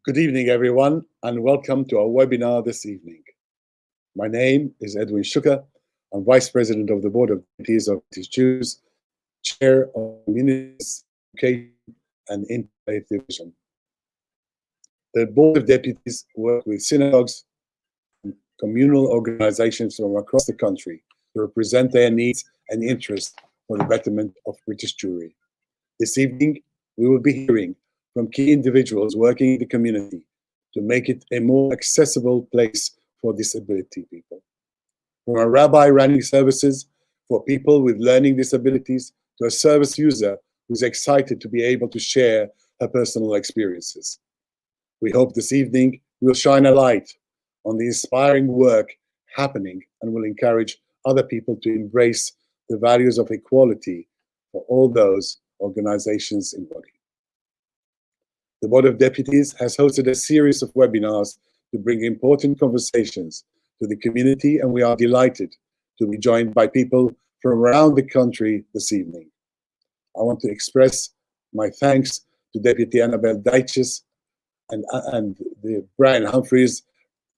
Good evening, everyone, and welcome to our webinar this evening. My name is Edwin Shuka. I'm Vice President of the Board of Deputies of British Jews, Chair of Communities, Education and Interfaith Division. The Board of Deputies work with synagogues and communal organizations from across the country to represent their needs and interests for the betterment of British Jewry. This evening, we will be hearing from key individuals working in the community to make it a more accessible place for disability people. From a rabbi running services for people with learning disabilities to a service user who's excited to be able to share her personal experiences. We hope this evening will shine a light on the inspiring work happening and will encourage other people to embrace the values of equality for all those organizations embody. The Board of Deputies has hosted a series of webinars to bring important conversations to the community, and we are delighted to be joined by people from around the country this evening. I want to express my thanks to Deputy Annabelle Deitches and the Brian Humphreys,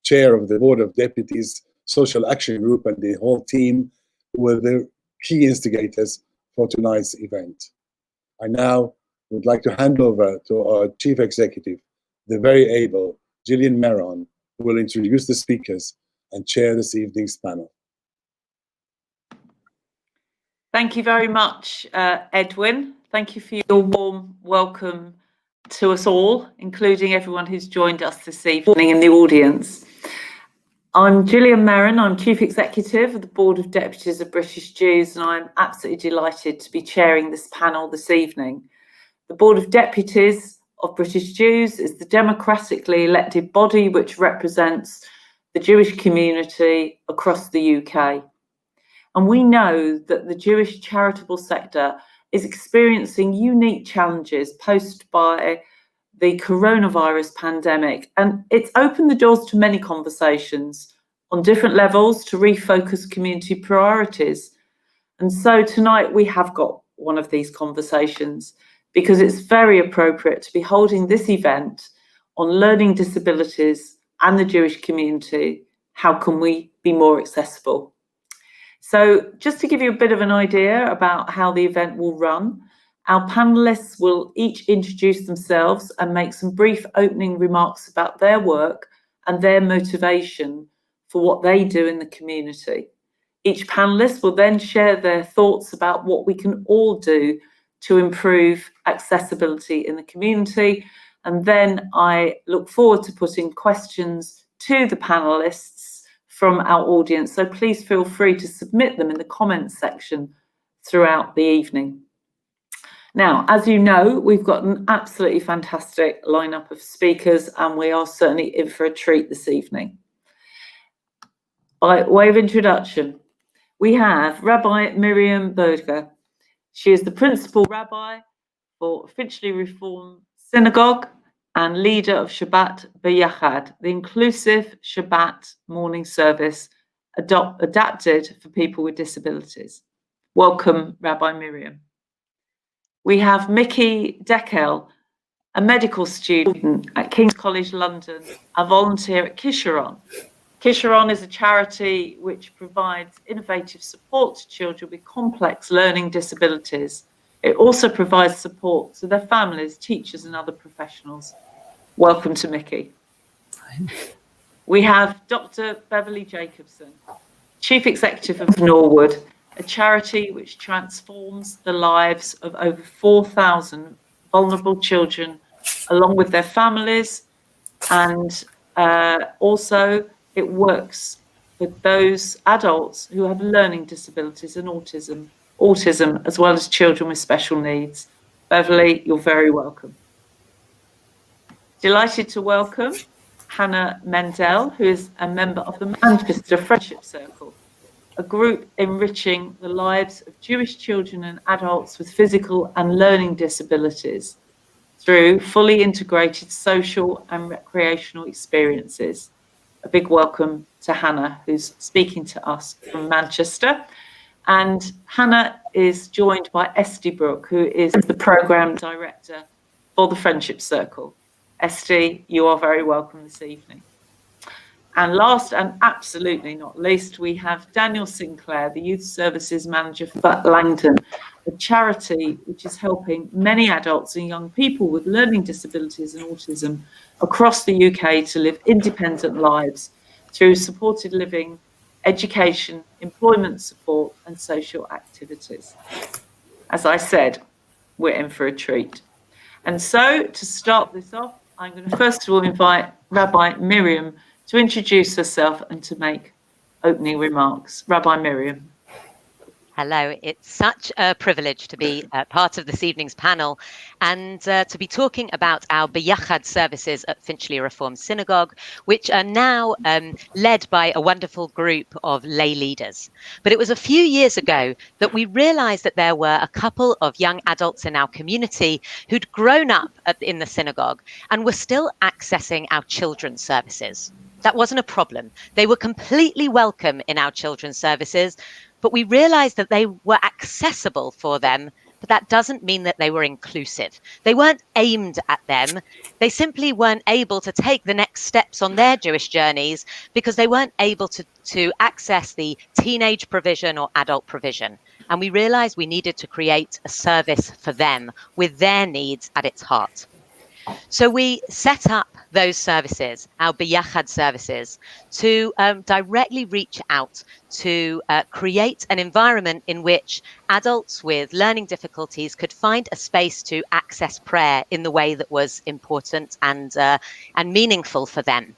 Chair of the Board of Deputies Social Action Group, and the whole team who were the key instigators for tonight's event. I now would like to hand over to our Chief Executive, the very able Gillian Merron, who will introduce the speakers and chair this evening's panel. Thank you very much, Edwin. Thank you for your warm welcome to us all, including everyone who's joined us this evening in the audience. I'm Gillian Merron. I'm Chief Executive of the Board of Deputies of British Jews, and I'm absolutely delighted to be chairing this panel this evening. The Board of Deputies of British Jews is the democratically elected body which represents the Jewish community across the UK. And we know that the Jewish charitable sector is experiencing unique challenges posed by the coronavirus pandemic, and it's opened the doors to many conversations on different levels to refocus community priorities. And so tonight we have got one of these conversations, because it's very appropriate to be holding this event on learning disabilities and the Jewish community. How can we be more accessible? So just to give you a bit of an idea about how the event will run, our panelists will each introduce themselves and make some brief opening remarks about their work and their motivation for what they do in the community. Each panelist will then share their thoughts about what we can all do to improve accessibility in the community. And then I look forward to putting questions to the panelists from our audience. So please feel free to submit them in the comments section throughout the evening. Now, as you know, we've got an absolutely fantastic lineup of speakers, and we are certainly in for a treat this evening. By way of introduction, we have Rabbi Miriam Berger. She is the principal rabbi for Finchley Reform Synagogue and leader of Shabbat B'Yachad, the inclusive Shabbat morning service adapted for people with disabilities. Welcome, Rabbi Miriam. We have Mickey Dekel, a medical student at King's College London, a volunteer at Kisharon. Kisharon is a charity which provides innovative support to children with complex learning disabilities. It also provides support to their families, teachers and other professionals. Welcome to Mickey. We have Dr. Bev Jacobson, Chief Executive of Norwood, a charity which transforms the lives of over 4,000 vulnerable children along with their families, and also it works with those adults who have learning disabilities and autism, as well as children with special needs. Beverly, you're very welcome. Delighted to welcome Hannah Mendell, who is a member of the Manchester Friendship Circle, a group enriching the lives of Jewish children and adults with physical and learning disabilities through fully integrated social and recreational experiences. A big welcome to Hannah, who's speaking to us from Manchester. And Hannah is joined by Esty Brooke, who is the Programme Director for the Friendship Circle. Esty, you are very welcome this evening. And last and absolutely not least, we have Daniel Sinclair, the Youth Services Manager for Langdon, a charity which is helping many adults and young people with learning disabilities and autism across the UK to live independent lives through supported living, education, employment support, and social activities. As I said, we're in for a treat. And so to start this off, I'm going to first of all invite Rabbi Miriam to introduce herself and to make opening remarks. Rabbi Miriam. Hello, it's such a privilege to be part of this evening's panel and to be talking about our B'Yachad services at Finchley Reform Synagogue, which are now led by a wonderful group of lay leaders. But it was a few years ago that we realized that there were a couple of young adults in our community who'd grown up in the synagogue and were still accessing our children's services. That wasn't a problem. They were completely welcome in our children's services, but we realized that they were accessible for them, but that doesn't mean that they were inclusive. They weren't aimed at them. They simply weren't able to take the next steps on their Jewish journeys because they weren't able to access the teenage provision or adult provision. And we realized we needed to create a service for them with their needs at its heart. So we set up those services, our B'Yachad services, to directly reach out to create an environment in which adults with learning difficulties could find a space to access prayer in the way that was important and meaningful for them.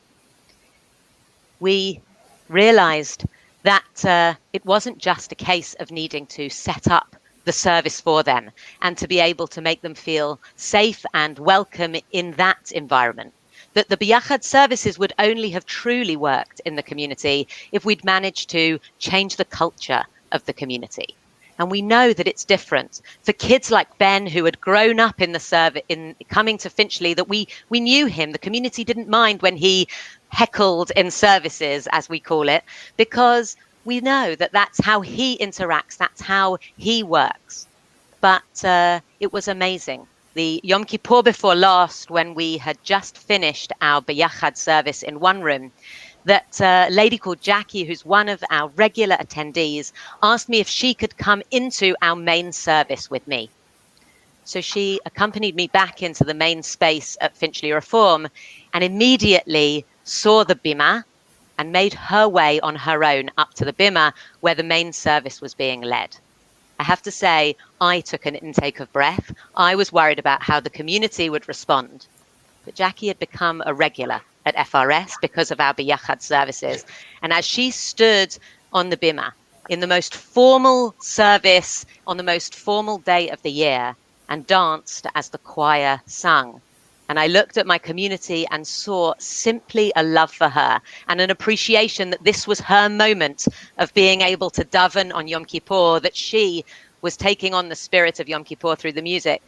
We realized that it wasn't just a case of needing to set up the service for them and to be able to make them feel safe and welcome in that environment. That the B'Yachad services would only have truly worked in the community if we'd managed to change the culture of the community. And we know that it's different for kids like Ben, who had grown up in the service, in coming to Finchley, that we knew him. The community didn't mind when he heckled in services, as we call it, because we know that that's how he interacts, that's how he works. But it was amazing. The Yom Kippur before last, when we had just finished our B'Yachad service in one room, that a lady called Jackie, who's one of our regular attendees, asked me if she could come into our main service with me. So she accompanied me back into the main space at Finchley Reform and immediately saw the bima and made her way on her own up to the bima where the main service was being led. I have to say, I took an intake of breath. I was worried about how the community would respond. But Jackie had become a regular at FRS because of our B'Yachad services. And as she stood on the bima in the most formal service on the most formal day of the year and danced as the choir sung, and I looked at my community and saw simply a love for her and an appreciation that this was her moment of being able to daven on Yom Kippur, that she was taking on the spirit of Yom Kippur through the music.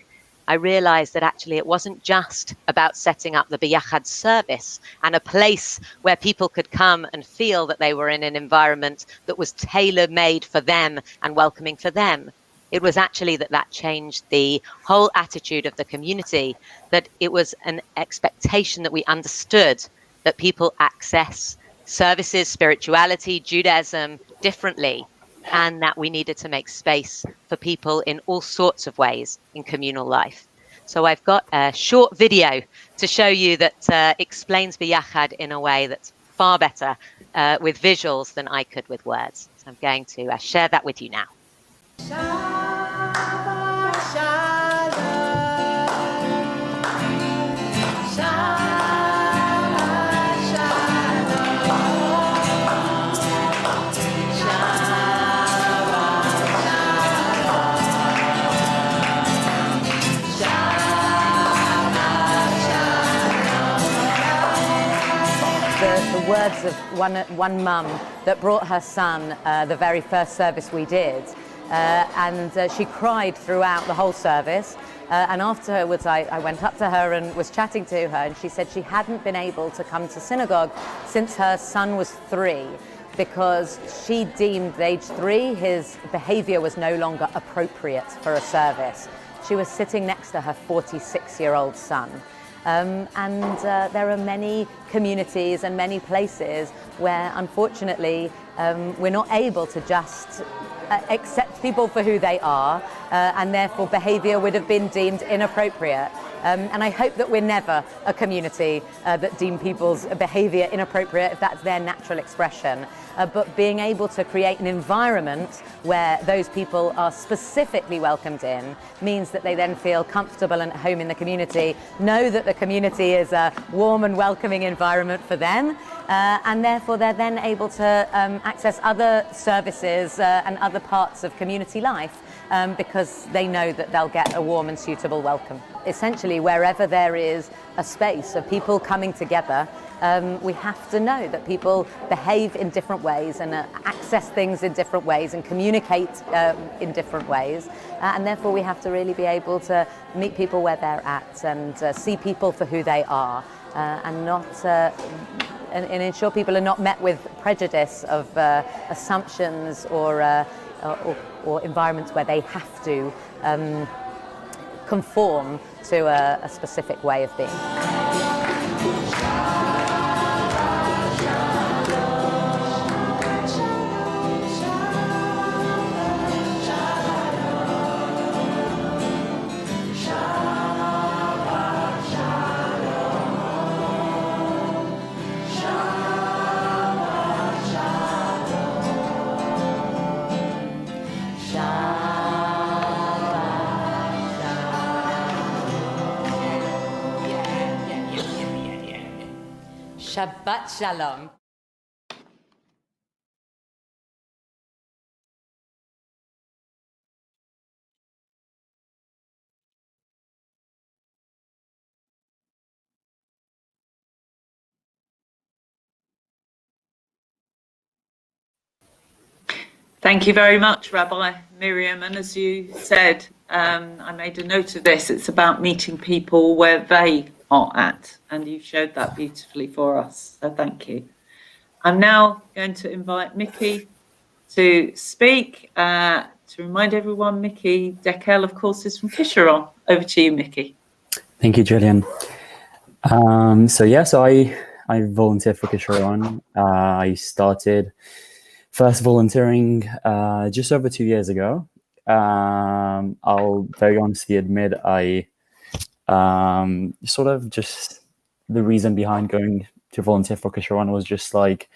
I realized that actually it wasn't just about setting up the B'Yachad service and a place where people could come and feel that they were in an environment that was tailor-made for them and welcoming for them. It was actually that changed the whole attitude of the community, that it was an expectation that we understood that people access services, spirituality, Judaism differently, and that we needed to make space for people in all sorts of ways in communal life. So I've got a short video to show you that explains B'Yachad in a way that's far better with visuals than I could with words. So I'm going to share that with you now. The words of one mum that brought her son the very first service we did, and she cried throughout the whole service, and afterwards I went up to her and was chatting to her, and she said she hadn't been able to come to synagogue since her son was 3 because she deemed at age 3 his behavior was no longer appropriate for a service. She was sitting next to her 46-year-old son. There are many communities and many places where, unfortunately, we're not able to just accept people for who they are, and therefore behaviour would have been deemed inappropriate. And I hope that we're never a community that deem people's behaviour inappropriate if that's their natural expression. But being able to create an environment where those people are specifically welcomed in means that they then feel comfortable and at home in the community, know that the community is a warm and welcoming environment for them, and therefore they're then able to access other services and other parts of community life because they know that they'll get a warm and suitable welcome. Essentially, wherever there is a space of people coming together, we have to know that people behave in different ways and access things in different ways and communicate in different ways. And therefore, we have to really be able to meet people where they're at and see people for who they are and not... and ensure people are not met with prejudice of assumptions or environments where they have to conform to a specific way of being. Shabbat Shalom. Thank you very much, Rabbi Miriam. And as you said, I made a note of this. It's about meeting people where they are at, and you showed that beautifully for us. So thank you. I'm now going to invite Mickey to speak. To remind everyone, Mickey Dekel, of course, is from Kisharon. Over to you, Mickey. Thank you, Gillian. So I volunteer for Kisharon. I started first volunteering just over 2 years ago. I'll very honestly admit I sort of just the reason behind going to volunteer for Kisharon was just like,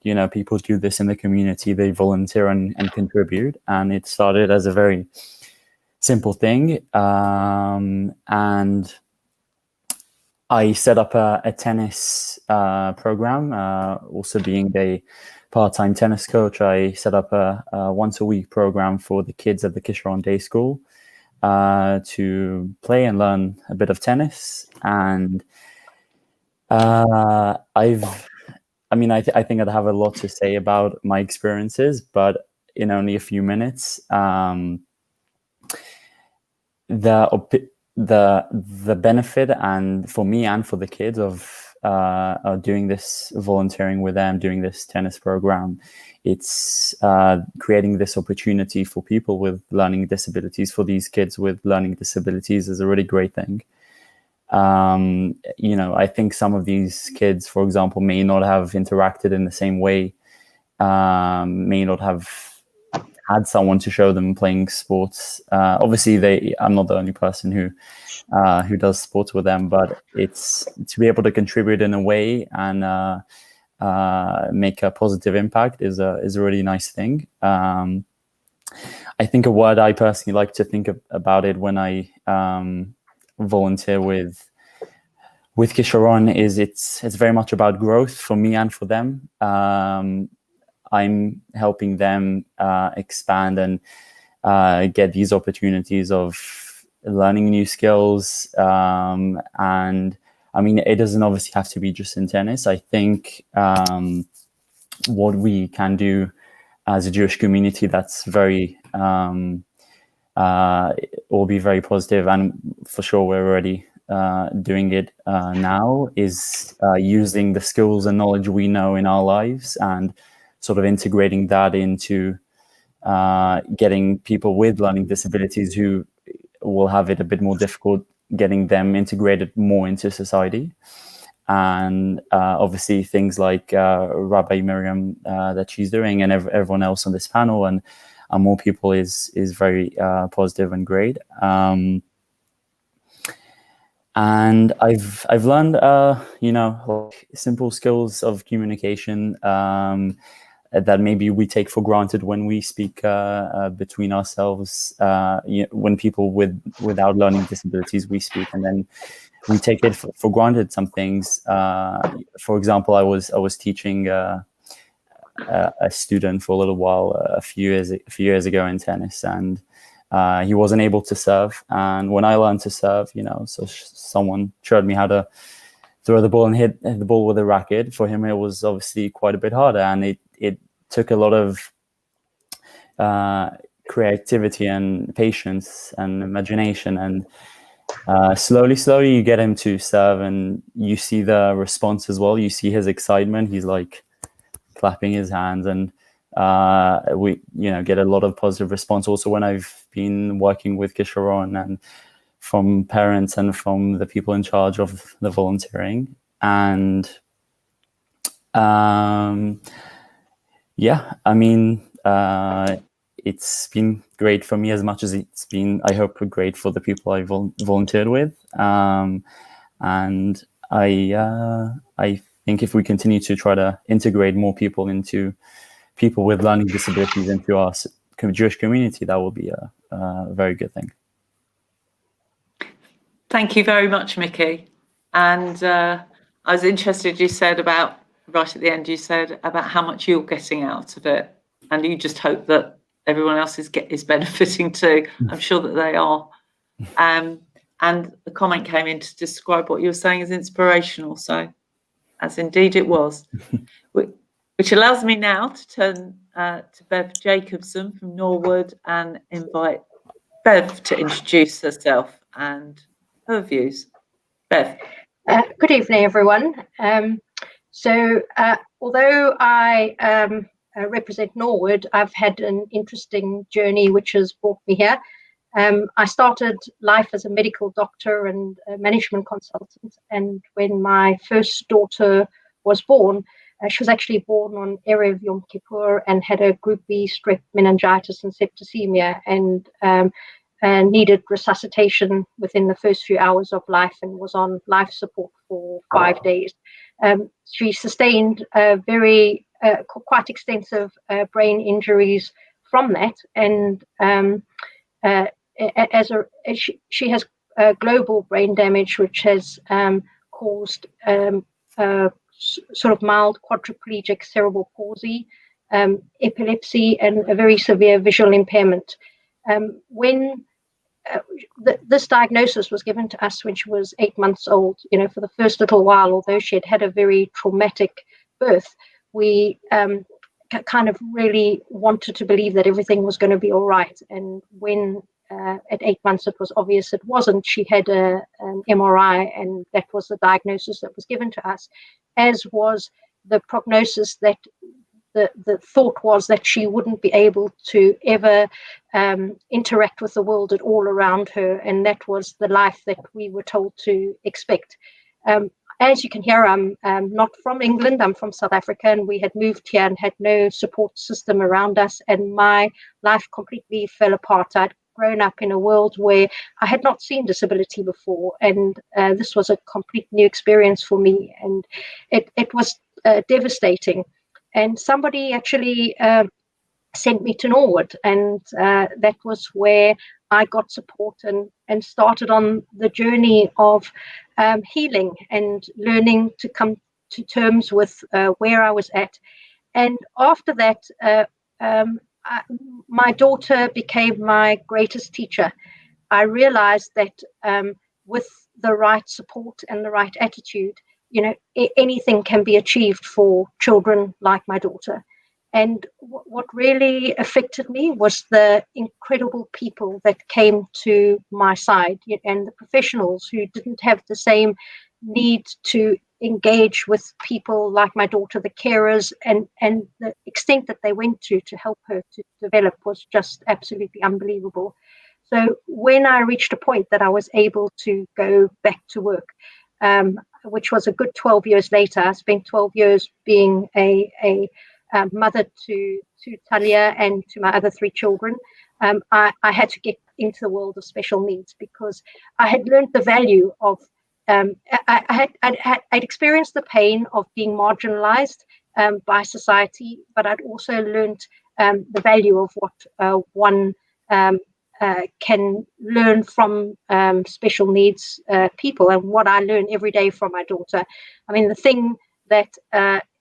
you know, people do this in the community, they volunteer and contribute. And it started as a very simple thing. And I set up a tennis program, also being a part-time tennis coach. I set up a once-a-week program for the kids at the Kisharon Day School to play and learn a bit of tennis. And I think I'd have a lot to say about my experiences, but in only a few minutes. The benefit, and for me and for the kids, of doing this volunteering with them, doing this tennis program, it's creating this opportunity for people with learning disabilities, for these kids with learning disabilities, is a really great thing. I think some of these kids, for example, may not have interacted in the same way, may not have had someone to show them playing sports. Obviously, I'm not the only person who does sports with them, but it's to be able to contribute in a way and make a positive impact is a really nice thing. I think a word I personally like to think about it when I volunteer with Kisharon is it's very much about growth for me and for them. I'm helping them expand and get these opportunities of learning new skills. And I mean, it doesn't obviously have to be just in tennis. I think what we can do as a Jewish community that's very will be very positive, and for sure we're already doing it now, is using the skills and knowledge we know in our lives and sort of integrating that into getting people with learning disabilities who will have it a bit more difficult getting them integrated more into society. And obviously things like Rabbi Miriam that she's doing, and everyone else on this panel, and more people is very positive and great. And I've learned like simple skills of communication that maybe we take for granted when we speak between ourselves. When people without learning disabilities we speak, and then we take it for granted some things. For example, I was teaching a student for a little while a few years ago in tennis, and he wasn't able to serve. And when I learned to serve, so someone showed me how to throw the ball and hit the ball with a racket. For him, it was obviously quite a bit harder, and it took a lot of creativity and patience and imagination. And slowly you get him to serve, and you see the response as well. You see his excitement. He's like clapping his hands, and we get a lot of positive response. Also, when I've been working with Kisharon, and from parents and from the people in charge of the volunteering. And it's been great for me as much as it's been, I hope, great for the people I volunteered with. And I think if we continue to try to integrate more people with learning disabilities into our Jewish community, that will be a very good thing. Thank you very much, Mickey. And I was interested, you said about, right at the end, you said about how much you're getting out of it. And you just hope that everyone else is benefiting too. I'm sure that they are. And the comment came in to describe what you were saying as inspirational. So, as indeed it was. Which allows me now to turn to Bev Jacobson from Norwood and invite Bev to introduce herself and her views. Bev. Good evening, everyone. Although I represent Norwood, I've had an interesting journey which has brought me here. I started life as a medical doctor and a management consultant, and when my first daughter was born, she was actually born on Erev Yom Kippur and had a Group B strep meningitis and septicemia, and needed resuscitation within the first few hours of life and was on life support for 5 days. She sustained quite extensive brain injuries from that, and she has global brain damage, which has caused sort of mild quadriplegic cerebral palsy, epilepsy, and a very severe visual impairment. When this diagnosis was given to us when she was 8 months old, for the first little while, although she had a very traumatic birth, we kind of really wanted to believe that everything was going to be all right. And when at 8 months it was obvious it wasn't, she had an MRI, and that was the diagnosis that was given to us, as was the prognosis that the thought was that she wouldn't be able to ever interact with the world at all around her, and that was the life that we were told to expect. As you can hear, I'm not from England, I'm from South Africa, and we had moved here and had no support system around us, and my life completely fell apart. I'd grown up in a world where I had not seen disability before, and this was a complete new experience for me, and it was devastating. And somebody actually sent me to Norwood, and that was where I got support and started on the journey of healing and learning to come to terms with where I was at. And after that, my daughter became my greatest teacher. I realized that with the right support and the right attitude, anything can be achieved for children like my daughter. And what really affected me was the incredible people that came to my side, and the professionals who didn't have the same need to engage with people like my daughter, the carers, and the extent that they went to help her to develop was just absolutely unbelievable. So when I reached a point that I was able to go back to work, which was a good 12 years later, I spent 12 years being a mother to Talia and to my other 3 children. I had to get into the world of special needs because I had learned the value of, I'd experienced the pain of being marginalized by society, but I'd also learned the value of what one can learn from special needs people, and what I learn every day from my daughter. I mean, the thing that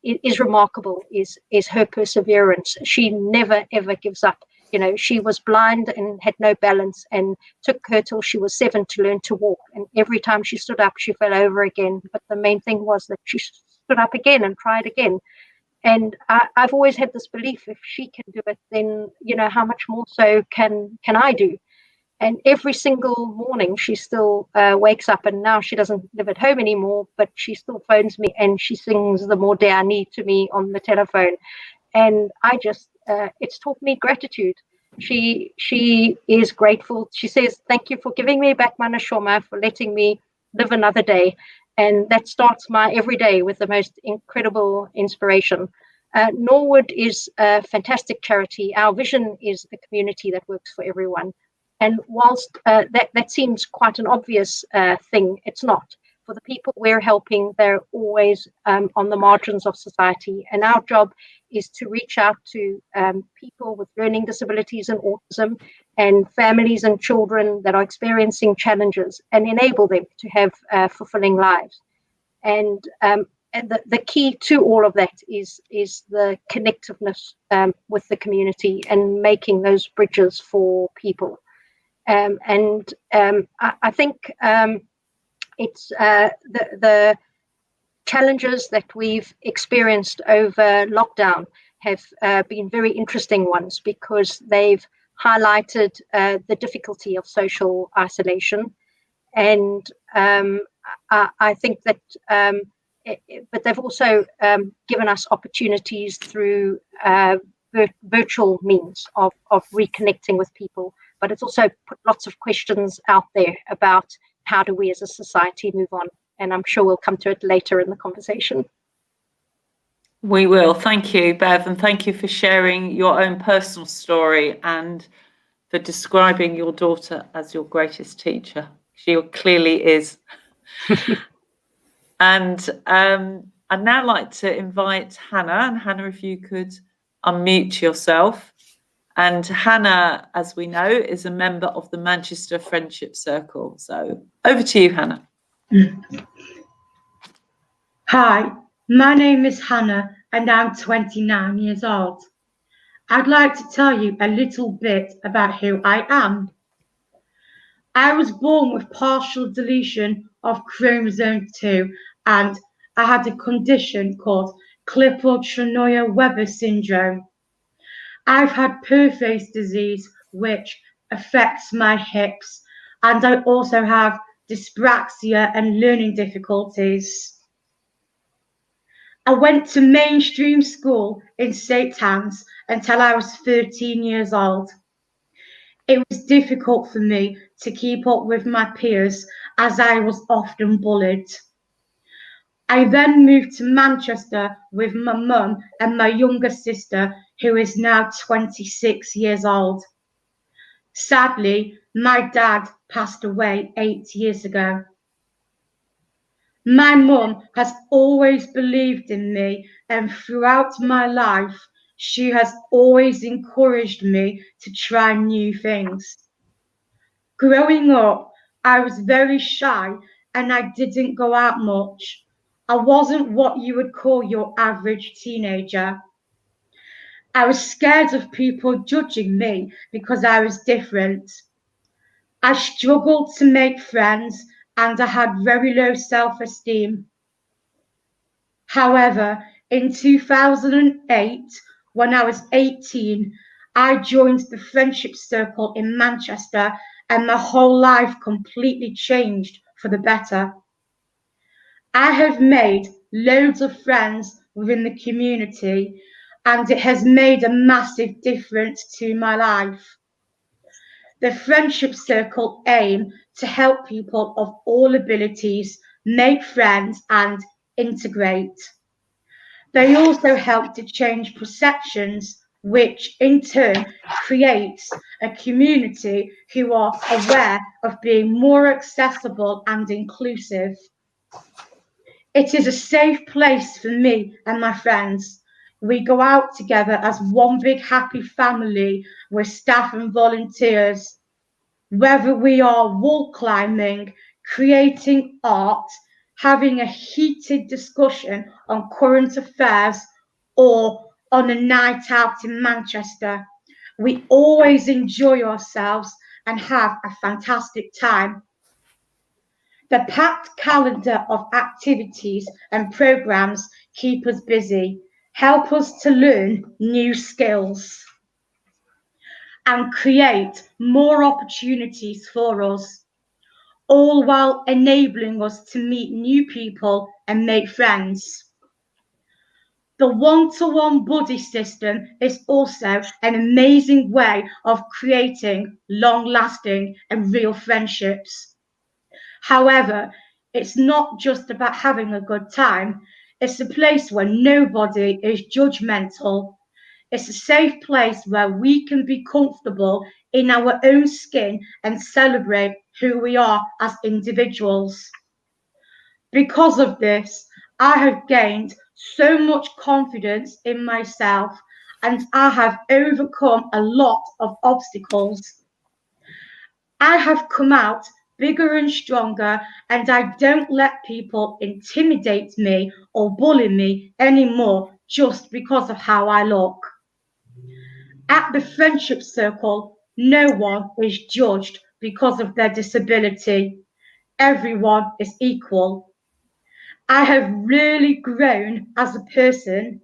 is remarkable is her perseverance. She never ever gives up. You know, she was blind and had no balance, and took her till she was 7 to learn to walk. And every time she stood up, she fell over again. But the main thing was that she stood up again and tried again. And I've always had this belief: if she can do it, then how much more so can I do? And every single morning she still wakes up, and now she doesn't live at home anymore, but she still phones me and she sings the More I Need to me on the telephone. And I just, it's taught me gratitude. She is grateful. She says, "Thank you for giving me back my neshama, for letting me live another day." And that starts my every day with the most incredible inspiration. Norwood is a fantastic charity. Our vision is a community that works for everyone. And whilst that seems quite an obvious thing, it's not. For the people we're helping, they're always on the margins of society. And our job is to reach out to people with learning disabilities and autism, and families and children that are experiencing challenges, and enable them to have fulfilling lives. And the key to all of that is the connectiveness with the community and making those bridges for people. I think it's the challenges that we've experienced over lockdown have been very interesting ones, because they've highlighted the difficulty of social isolation. And I think that, but they've also given us opportunities through virtual means of reconnecting with people. But it's also put lots of questions out there about how do we as a society move on. And I'm sure we'll come to it later in the conversation. We will. Thank you, Bev, and thank you for sharing your own personal story and for describing your daughter as your greatest teacher. She clearly is. And I'd now like to invite Hannah. And Hannah, if you could unmute yourself. And Hannah, as we know, is a member of the Manchester Friendship Circle. So over to you, Hannah. Hi, my name is Hannah and I'm 29 years old. I'd like to tell you a little bit about who I am. I was born with partial deletion of chromosome 2, and I had a condition called Klippel-Trenaunay-Weber syndrome. I've had Purpose disease, which affects my hips, and I also have dyspraxia and learning difficulties. I went to mainstream school in St. Anne's until I was 13 years old. It was difficult for me to keep up with my peers, as I was often bullied. I then moved to Manchester with my mum and my younger sister, who is now 26 years old. Sadly, my dad passed away 8 years ago. My mum has always believed in me, and throughout my life, she has always encouraged me to try new things. Growing up, I was very shy and I didn't go out much. I wasn't what you would call your average teenager. I was scared of people judging me because I was different. I struggled to make friends and I had very low self-esteem. However, in 2008, when I was 18, I joined the Friendship Circle in Manchester, and my whole life completely changed for the better. I have made loads of friends within the community, and it has made a massive difference to my life. The Friendship Circle aim to help people of all abilities make friends and integrate. They also help to change perceptions, which in turn creates a community who are aware of being more accessible and inclusive. It is a safe place for me and my friends. We go out together as one big happy family with staff and volunteers. Whether we are wall climbing, creating art, having a heated discussion on current affairs, or on a night out in Manchester, we always enjoy ourselves and have a fantastic time. The packed calendar of activities and programs keep us busy, help us to learn new skills, and create more opportunities for us, all while enabling us to meet new people and make friends. The one-to-one buddy system is also an amazing way of creating long-lasting and real friendships. However, it's not just about having a good time. It's a place where nobody is judgmental. It's a safe place where we can be comfortable in our own skin and celebrate who we are as individuals. Because of this, I have gained so much confidence in myself, and I have overcome a lot of obstacles. I have come out bigger and stronger, and I don't let people intimidate me or bully me anymore just because of how I look. At the Friendship Circle, no one is judged because of their disability. Everyone is equal. I have really grown as a person.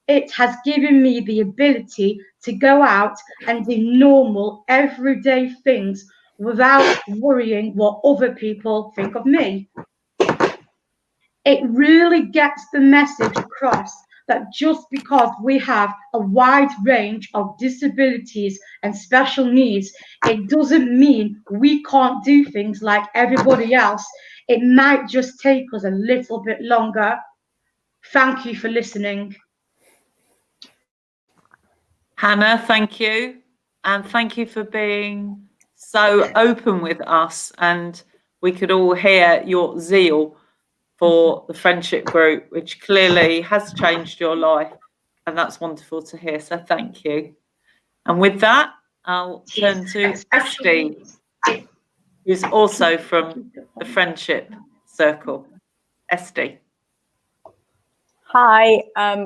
It has given me the ability to go out and do normal, everyday things without worrying what other people think of me. It really gets the message across that just because we have a wide range of disabilities and special needs, it doesn't mean we can't do things like everybody else. It might just take us a little bit longer. Thank you for listening. Hannah, thank you. And thank you for being so open with us, and we could all hear your zeal for the friendship group, which clearly has changed your life, and that's wonderful to hear. So thank you. And with that, I'll turn to Esty, who's also from the Friendship Circle. Esty. Hi,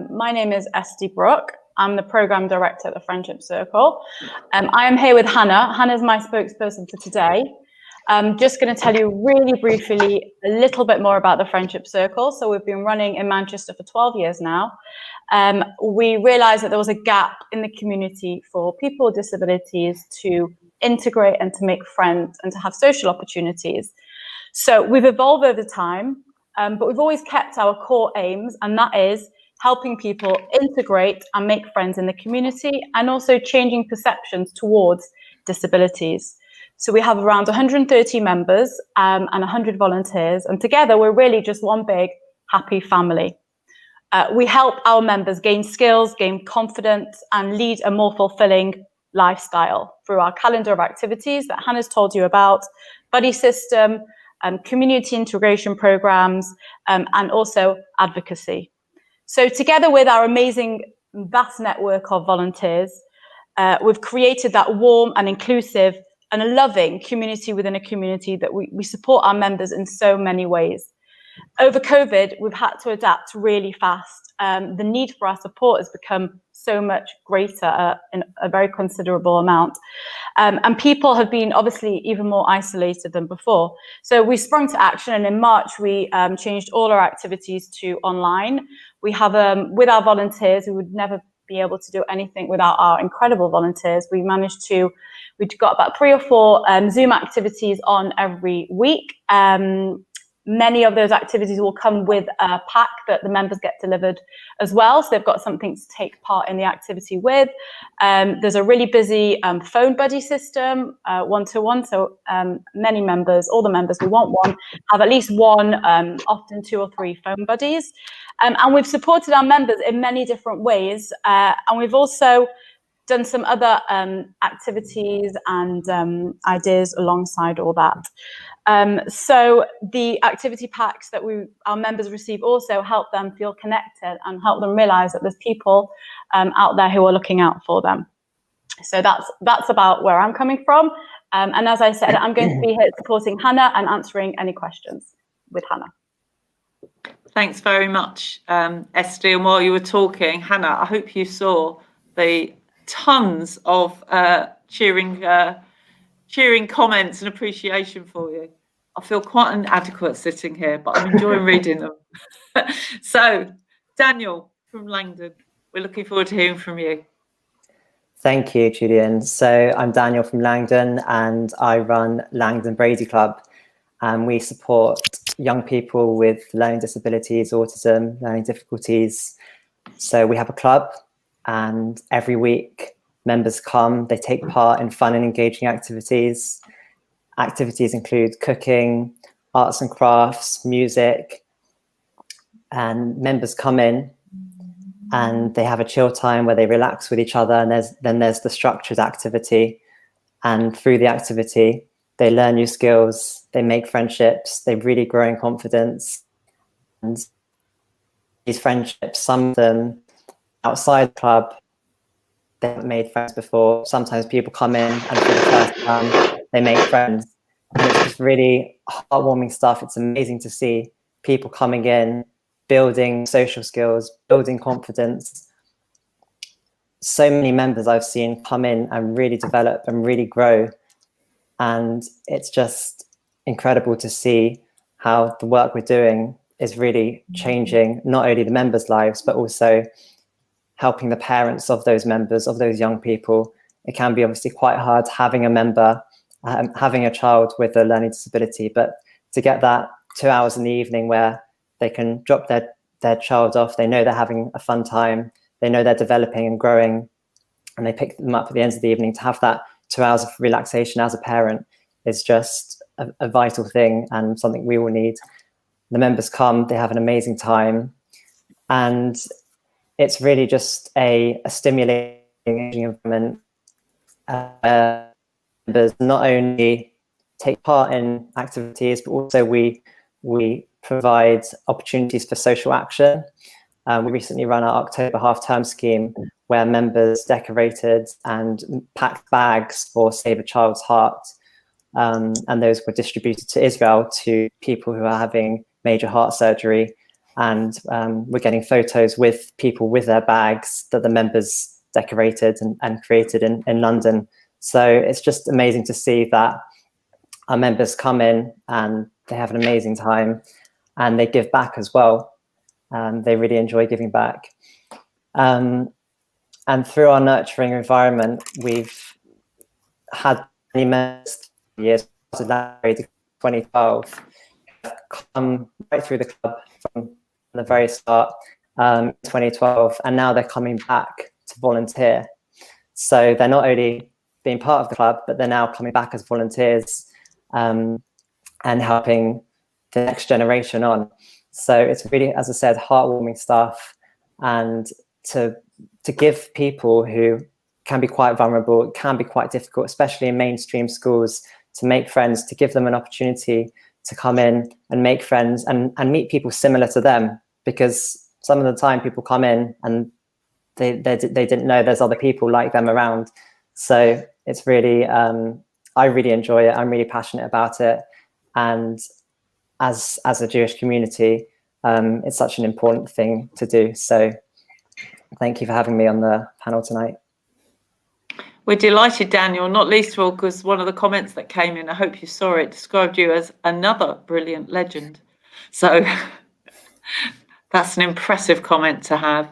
my name is Esty Brooke. I'm the Programme Director at the Friendship Circle. I am here with Hannah. Hannah's my spokesperson for today. I'm just going to tell you really briefly a little bit more about the Friendship Circle. So we've been running in Manchester for 12 years now. We realised that there was a gap in the community for people with disabilities to integrate and to make friends and to have social opportunities. So we've evolved over time, but we've always kept our core aims, and that is helping people integrate and make friends in the community, and also changing perceptions towards disabilities. So we have around 130 members and 100 volunteers, and together we're really just one big happy family. We help our members gain skills, gain confidence, and lead a more fulfilling lifestyle through our calendar of activities that Hannah's told you about, buddy system, community integration programs, and also advocacy. So together with our amazing vast network of volunteers, we've created that warm and inclusive and a loving community within a community that we support our members in so many ways. Over COVID, we've had to adapt really fast. The need for our support has become so much greater in a very considerable amount. And people have been obviously even more isolated than before. So we sprung to action, and in March, we changed all our activities to online. We have, with our volunteers, we would never be able to do anything without our incredible volunteers. We've got about 3 or 4 Zoom activities on every week. Many of those activities will come with a pack that the members get delivered as well. So they've got something to take part in the activity with. There's a really busy phone buddy system, one-to-one. So many members, all the members who want one, have at least one, often 2 or 3 phone buddies. And we've supported our members in many different ways. And we've also done some other activities and ideas alongside all that. So the activity packs that our members receive also help them feel connected and help them realize that there's people out there who are looking out for them. So that's about where I'm coming from. And as I said, I'm going to be here supporting Hannah and answering any questions with Hannah. Thanks very much, Esther. And while you were talking, Hannah, I hope you saw the tons of cheering comments and appreciation for you. I feel quite inadequate sitting here, but I'm enjoying reading them. So, Daniel from Langdon, we're looking forward to hearing from you. Thank you, Gillian. So I'm Daniel from Langdon, and I run Langdon Brady Club. And we support young people with learning disabilities, autism, learning difficulties. So we have a club, and every week members come, they take part in fun and engaging activities. Activities include cooking, arts and crafts, music, and members come in and they have a chill time where they relax with each other, and then there's the structured activity. And through the activity, they learn new skills, they make friendships, they really grow in confidence. And these friendships, some of them outside the club, they haven't made friends before. Sometimes people come in and for the first time, they make friends. And it's just really heartwarming stuff. It's amazing to see people coming in, building social skills, building confidence. So many members I've seen come in and really develop and really grow. And it's just incredible to see how the work we're doing is really changing not only the members' lives, but also helping the parents of those members, of those young people. It can be obviously quite hard having a member, having a child with a learning disability, but to get that 2 hours in the evening where they can drop their child off, they know they're having a fun time, they know they're developing and growing, and they pick them up at the end of the evening, to have that 2 hours of relaxation as a parent is just a vital thing and something we all need. The members come, they have an amazing time, and it's really just a stimulating environment. Members not only take part in activities, but also we provide opportunities for social action. We recently ran our October half-term scheme where members decorated and packed bags for Save a Child's Heart. And those were distributed to Israel to people who are having major heart surgery. And we're getting photos with people with their bags that the members decorated and created in London. So it's just amazing to see that our members come in and they have an amazing time and they give back as well. They really enjoy giving back. And through our nurturing environment, we've had many members years, 2012, come right through the club from the very start, 2012, and now they're coming back to volunteer. So they're not only being part of the club, but they're now coming back as volunteers and helping the next generation on. So it's really, as I said, heartwarming stuff, and to give people who can be quite vulnerable, it can be quite difficult, especially in mainstream schools, to make friends, to give them an opportunity to come in and make friends and meet people similar to them, because some of the time people come in and they didn't know there's other people like them around. So it's really, I really enjoy it. I'm really passionate about it. And as a Jewish community, it's such an important thing to do. So thank you for having me on the panel tonight. We're delighted, Daniel, not least of all because one of the comments that came in, I hope you saw it, described you as another brilliant legend. So that's an impressive comment to have.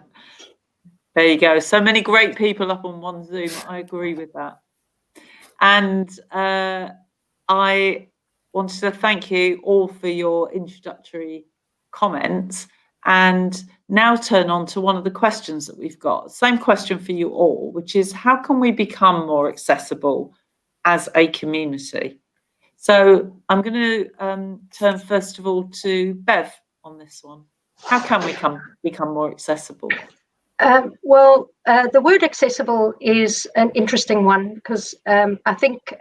There you go. So many great people up on one Zoom. I agree with that. And I wanted to thank you all for your introductory comments, and now turn on to one of the questions that we've got. Same question for you all, which is, how can we become more accessible as a community? So I'm going to turn first of all to Bev on this one. How can we become more accessible? Well, the word accessible is an interesting one, because I think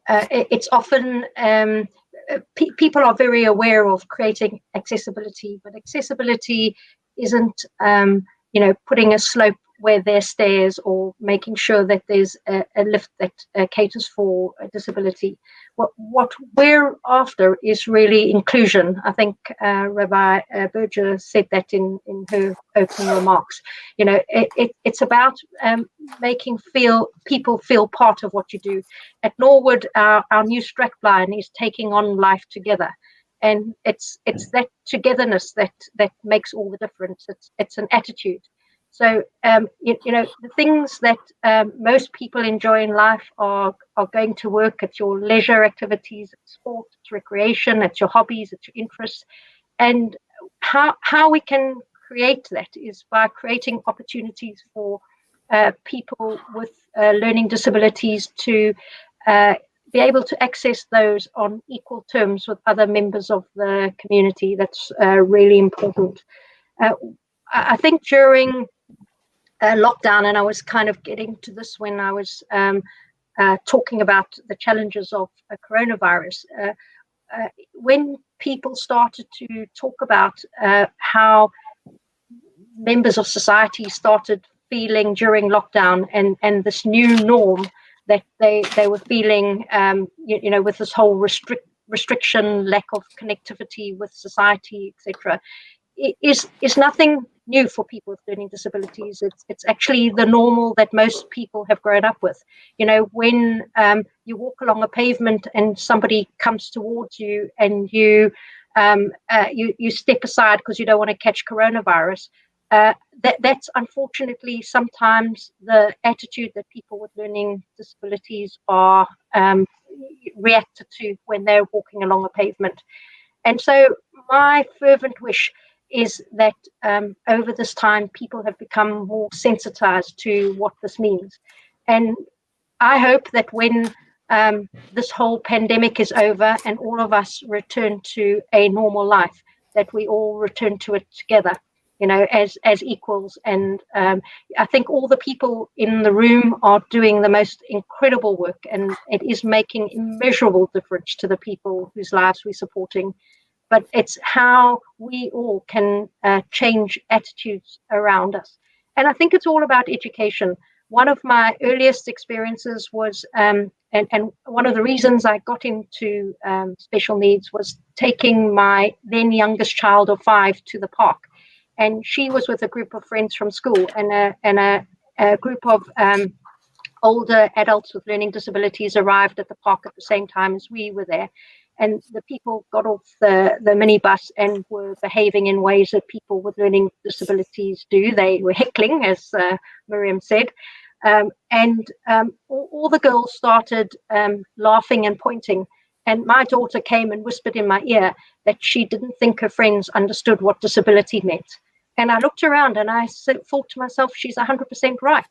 it's often people are very aware of creating accessibility, but accessibility isn't putting a slope where there's stairs, or making sure that there's a lift that caters for a disability. What we're after is really inclusion. I think Rabbi Berger said that in her opening remarks. It's about making people feel part of what you do. At Norwood, our new strapline is taking on life together. And it's that togetherness that makes all the difference. It's an attitude. So, the things that most people enjoy in life are going to work, at your leisure activities, at sport, at recreation, at your hobbies, at your interests. And how we can create that is by creating opportunities for people with learning disabilities to be able to access those on equal terms with other members of the community. That's really important. I think during lockdown, and I was kind of getting to this when I was talking about the challenges of coronavirus, when people started to talk about how members of society started feeling during lockdown, and this new norm that they were feeling, with this whole restriction, lack of connectivity with society, etc., is nothing new for people with learning disabilities. It's actually the normal that most people have grown up with. When you walk along a pavement and somebody comes towards you, and you step aside because you don't want to catch coronavirus, that's unfortunately sometimes the attitude that people with learning disabilities are reacted to when they're walking along a pavement. And so my fervent wish is that over this time, people have become more sensitized to what this means. And I hope that when this whole pandemic is over and all of us return to a normal life, that we all return to it together, as equals. And I think all the people in the room are doing the most incredible work, and it is making immeasurable difference to the people whose lives we're supporting. But it's how we all can change attitudes around us. And I think it's all about education. One of my earliest experiences was, and one of the reasons I got into special needs was taking my then youngest child of 5 to the park. And she was with a group of friends from school, and a group of older adults with learning disabilities arrived at the park at the same time as we were there. And the people got off the minibus and were behaving in ways that people with learning disabilities do. They were heckling, as Miriam said. And all the girls started laughing and pointing. And my daughter came and whispered in my ear that she didn't think her friends understood what disability meant. And I looked around and I thought to myself, she's 100% right.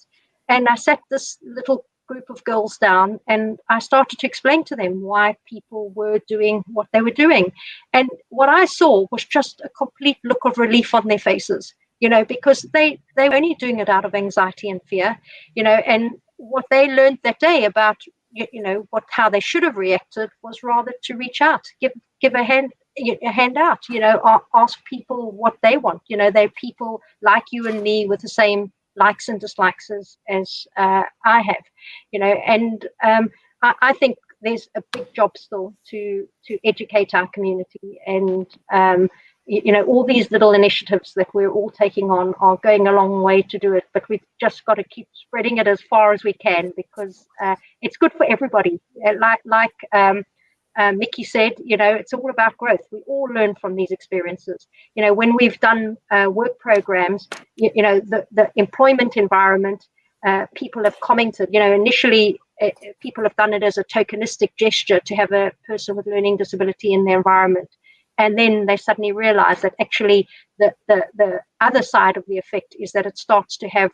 And I sat this little group of girls down, and I started to explain to them why people were doing what they were doing. And what I saw was just a complete look of relief on their faces, because they were only doing it out of anxiety and fear, and what they learned that day about, how they should have reacted was rather to reach out, give a hand out, ask people what they want. They're people like you and me with the same likes and dislikes as I have, and I think there's a big job still to educate our community, and all these little initiatives that we're all taking on are going a long way to do it, but we've just got to keep spreading it as far as we can, because it's good for everybody. Like Mickey said, it's all about growth. We all learn from these experiences. When we've done work programs, the employment environment, people have commented, initially people have done it as a tokenistic gesture to have a person with learning disability in their environment. And then they suddenly realize that actually the other side of the effect is that it starts to have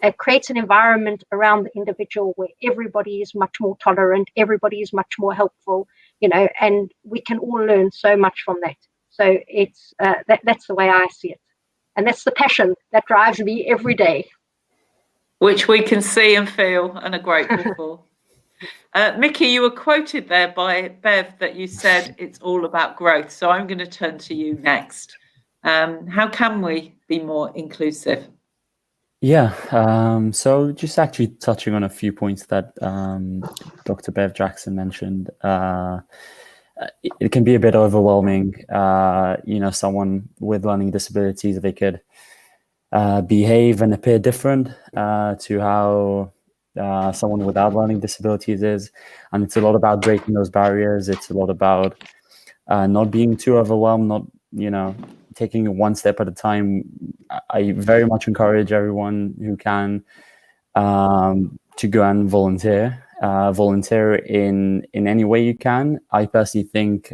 it creates an environment around the individual where everybody is much more tolerant, everybody is much more helpful, and we can all learn so much from that. So it's that's the way I see it. And that's the passion that drives me every day. Which we can see and feel and are grateful for. Mickey, you were quoted there by Bev that you said it's all about growth. So I'm going to turn to you next. How can we be more inclusive? Yeah, so just actually touching on a few points that Dr. Bev Jackson mentioned. It can be a bit overwhelming. Someone with learning disabilities, they could behave and appear different to how someone without learning disabilities is. And it's a lot about breaking those barriers. It's a lot about not being too overwhelmed, not, taking it one step at a time. I very much encourage everyone who can to go and volunteer. Volunteer in any way you can. I personally think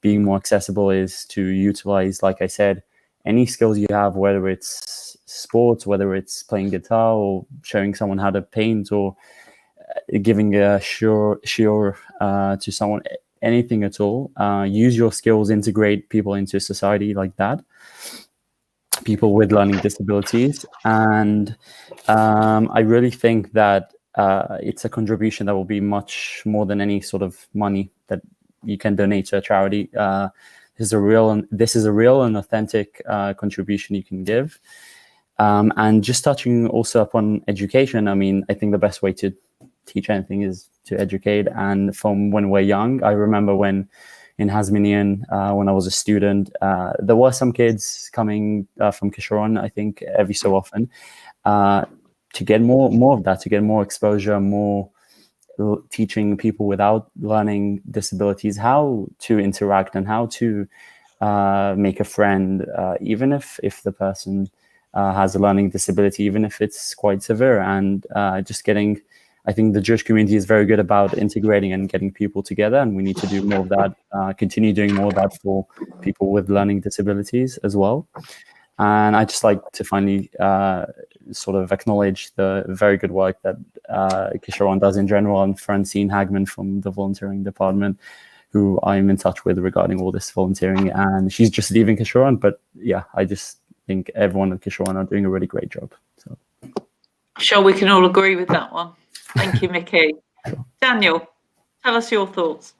being more accessible is to utilize, like I said, any skills you have, whether it's sports, whether it's playing guitar or showing someone how to paint or giving a shiur to someone, anything at all. Use your skills, integrate people into society like that, people with learning disabilities. And I really think that it's a contribution that will be much more than any sort of money that you can donate to a charity. This is a real and authentic contribution you can give. And just touching also upon education, I think the best way to teach anything is to educate. And from when we're young, I remember when in Hasmonean, when I was a student, there were some kids coming from Kisharon, I think, every so often, to get more of that, to get more exposure, more teaching people without learning disabilities how to interact and how to make a friend, even if the person has a learning disability, even if it's quite severe. And I think the Jewish community is very good about integrating and getting people together, and we need to do more of that, continue doing more of that for people with learning disabilities as well. And I just like to finally sort of acknowledge the very good work that Kisharon does in general, and Francine Hagman from the volunteering department, who I'm in touch with regarding all this volunteering. And she's just leaving Kisharon, but yeah, I just think everyone at Kisharon are doing a really great job. So, sure, we can all agree with that one. Thank you, Mickey. Daniel, tell us your thoughts.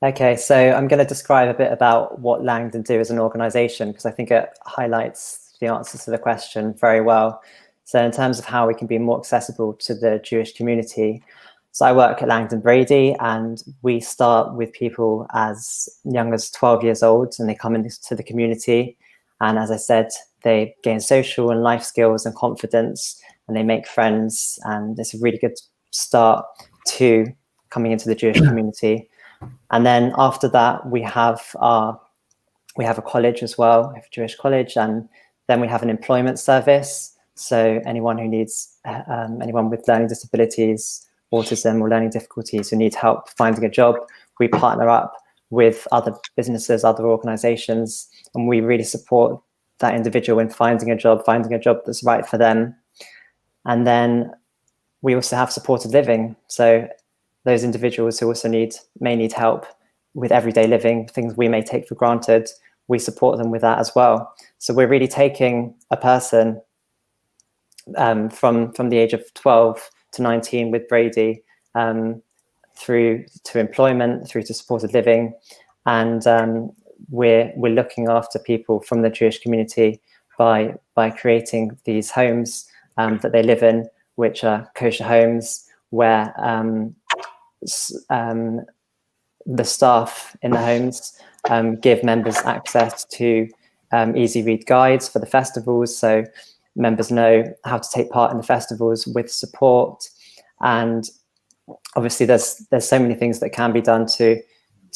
Okay, so I'm going to describe a bit about what Langdon do as an organisation, because I think it highlights the answers to the question very well. So in terms of how we can be more accessible to the Jewish community, so I work at Langdon Brady, and we start with people as young as 12 years old, and they come into the community. And as I said, they gain social and life skills and confidence, and they make friends. And it's a really good start to coming into the Jewish community. And then after that, we have a college as well, we have a Jewish college, and then we have an employment service. So anyone who needs, anyone with learning disabilities, autism or learning difficulties who need help finding a job, we partner up with other businesses, other organizations, and we really support that individual in finding a job that's right for them. And then we also have supported living. So those individuals who also may need help with everyday living, things we may take for granted, we support them with that as well. So we're really taking a person from the age of 12 to 19 with Brady, through to employment, through to supported living. And we're looking after people from the Jewish community by creating these homes that they live in, which are kosher homes, where the staff in the homes give members access to easy read guides for the festivals, so members know how to take part in the festivals with support. And obviously there's so many things that can be done to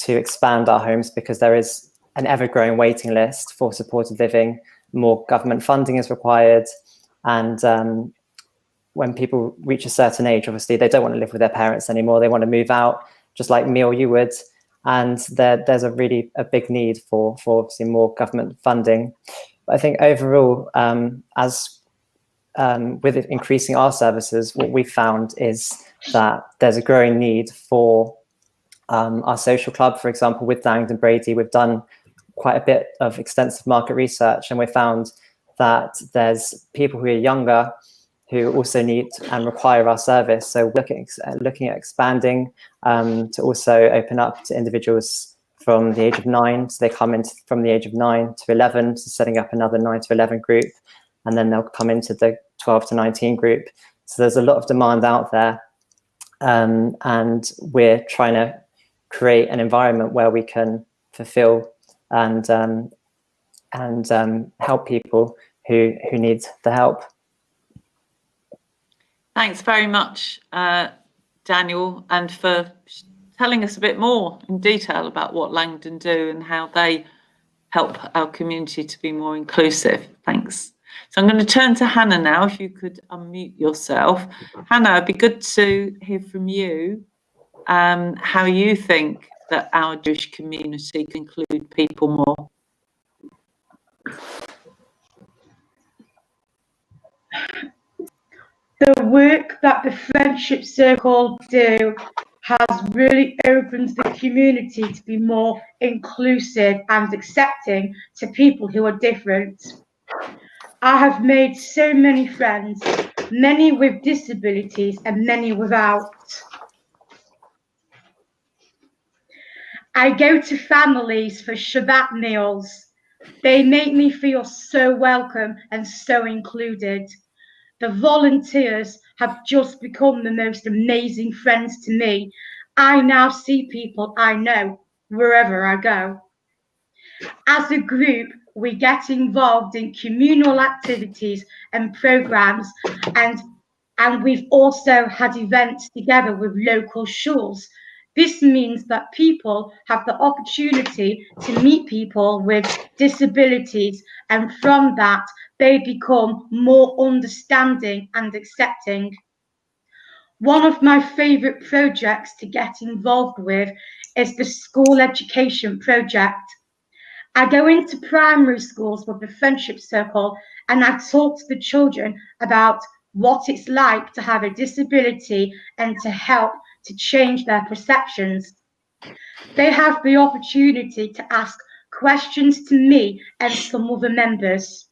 expand our homes, because there is an ever-growing waiting list for supported living. More government funding is required, and when people reach a certain age, obviously they don't want to live with their parents anymore. They want to move out, just like me or you would. And there's a big need for obviously more government funding. But I think overall, with increasing our services, what we found is that there's a growing need for our social club. For example, with Langdon Brady, we've done quite a bit of extensive market research, and we found that there's people who are younger who also need and require our service. So looking at expanding to also open up to individuals from the age of 9. So they come in from the age of 9 to 11, so setting up another 9 to 11 group, and then they'll come into the 12 to 19 group. So there's a lot of demand out there, and we're trying to create an environment where we can fulfill and help people who need the help. Thanks very much, Daniel, and for telling us a bit more in detail about what Langdon do and how they help our community to be more inclusive. Thanks. So I'm going to turn to Hannah now, if you could unmute yourself. Hannah, it'd be good to hear from you how you think that our Jewish community can include people more. The work that the Friendship Circle do has really opened the community to be more inclusive and accepting to people who are different. I have made so many friends, many with disabilities and many without. I go to families for Shabbat meals. They make me feel so welcome and so included. The volunteers have just become the most amazing friends to me. I now see people I know wherever I go. As a group, we get involved in communal activities and programs, and we've also had events together with local schools. This means that people have the opportunity to meet people with disabilities, and from that, they become more understanding and accepting. One of my favourite projects to get involved with is the school education project. I go into primary schools with the Friendship Circle, and I talk to the children about what it's like to have a disability and to help to change their perceptions. They have the opportunity to ask questions to me and some other members.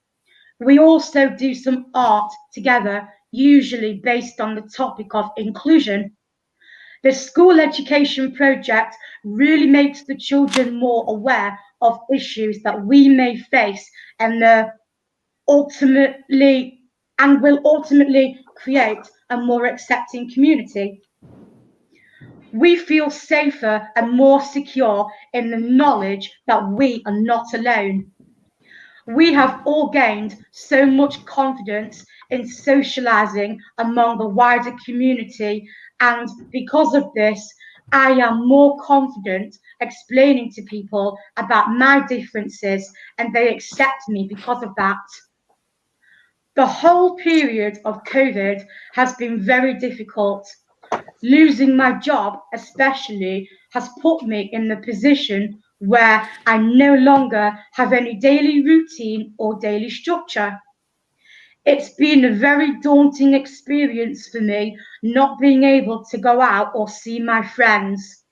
We also do some art together, usually based on the topic of inclusion. The school education project really makes the children more aware of issues that we may face, and will ultimately create a more accepting community. We feel safer and more secure in the knowledge that we are not alone. We have all gained so much confidence in socializing among the wider community, and because of this, I am more confident explaining to people about my differences, and they accept me because of that. The whole period of COVID has been very difficult. Losing my job especially has put me in the position where I no longer have any daily routine or daily structure. It's been a very daunting experience for me not being able to go out or see my friends.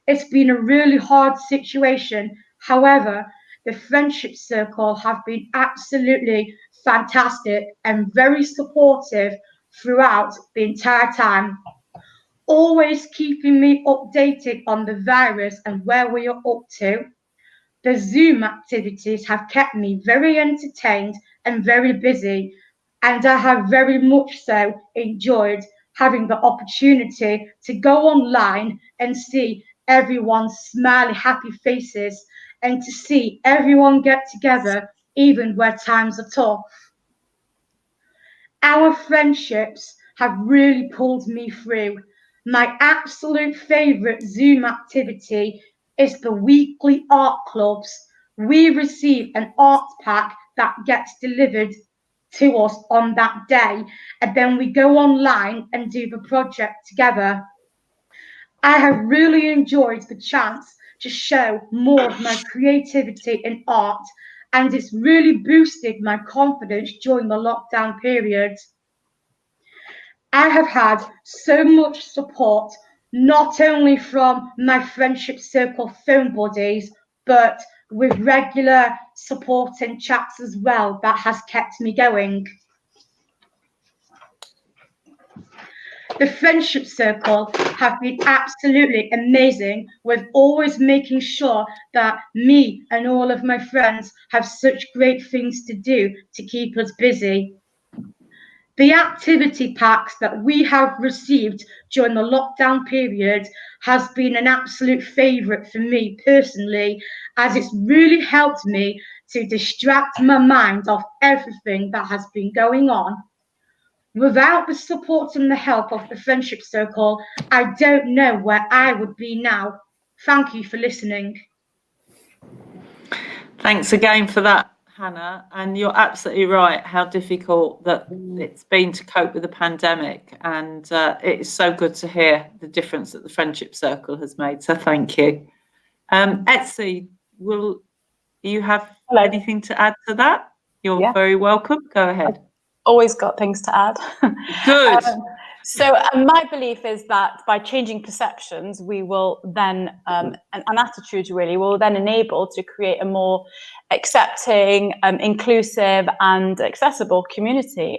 It's been a really hard situation. However, the Friendship Circle have been absolutely fantastic and very supportive throughout the entire time, always keeping me updated on the virus and where we are up to. The Zoom activities have kept me very entertained and very busy, and I have very much so enjoyed having the opportunity to go online and see everyone's smiley, happy faces, and to see everyone get together even where times are tough. Our friendships have really pulled me through. My absolute favourite Zoom activity is the weekly art clubs. We receive an art pack that gets delivered to us on that day, and then we go online and do the project together. I have really enjoyed the chance to show more of my creativity in art, and it's really boosted my confidence during the lockdown period. I have had so much support, not only from my friendship circle phone buddies, but with regular supporting chats as well, that has kept me going. The friendship circle have been absolutely amazing, with always making sure that me and all of my friends have such great things to do to keep us busy. The activity packs that we have received during the lockdown period has been an absolute favourite for me personally, as it's really helped me to distract my mind off everything that has been going on. Without the support and the help of the friendship circle, I don't know where I would be now. Thank you for listening. Thanks again for that, Hannah. And you're absolutely right, how difficult that it's been to cope with the pandemic. And it is so good to hear the difference that the friendship circle has made. So thank you. Etsy, will you have anything to add to that? You're very welcome. Go ahead. Always got things to add. Good. So my belief is that by changing perceptions, we will then, an attitude really, will then enable to create a more accepting, inclusive and accessible community.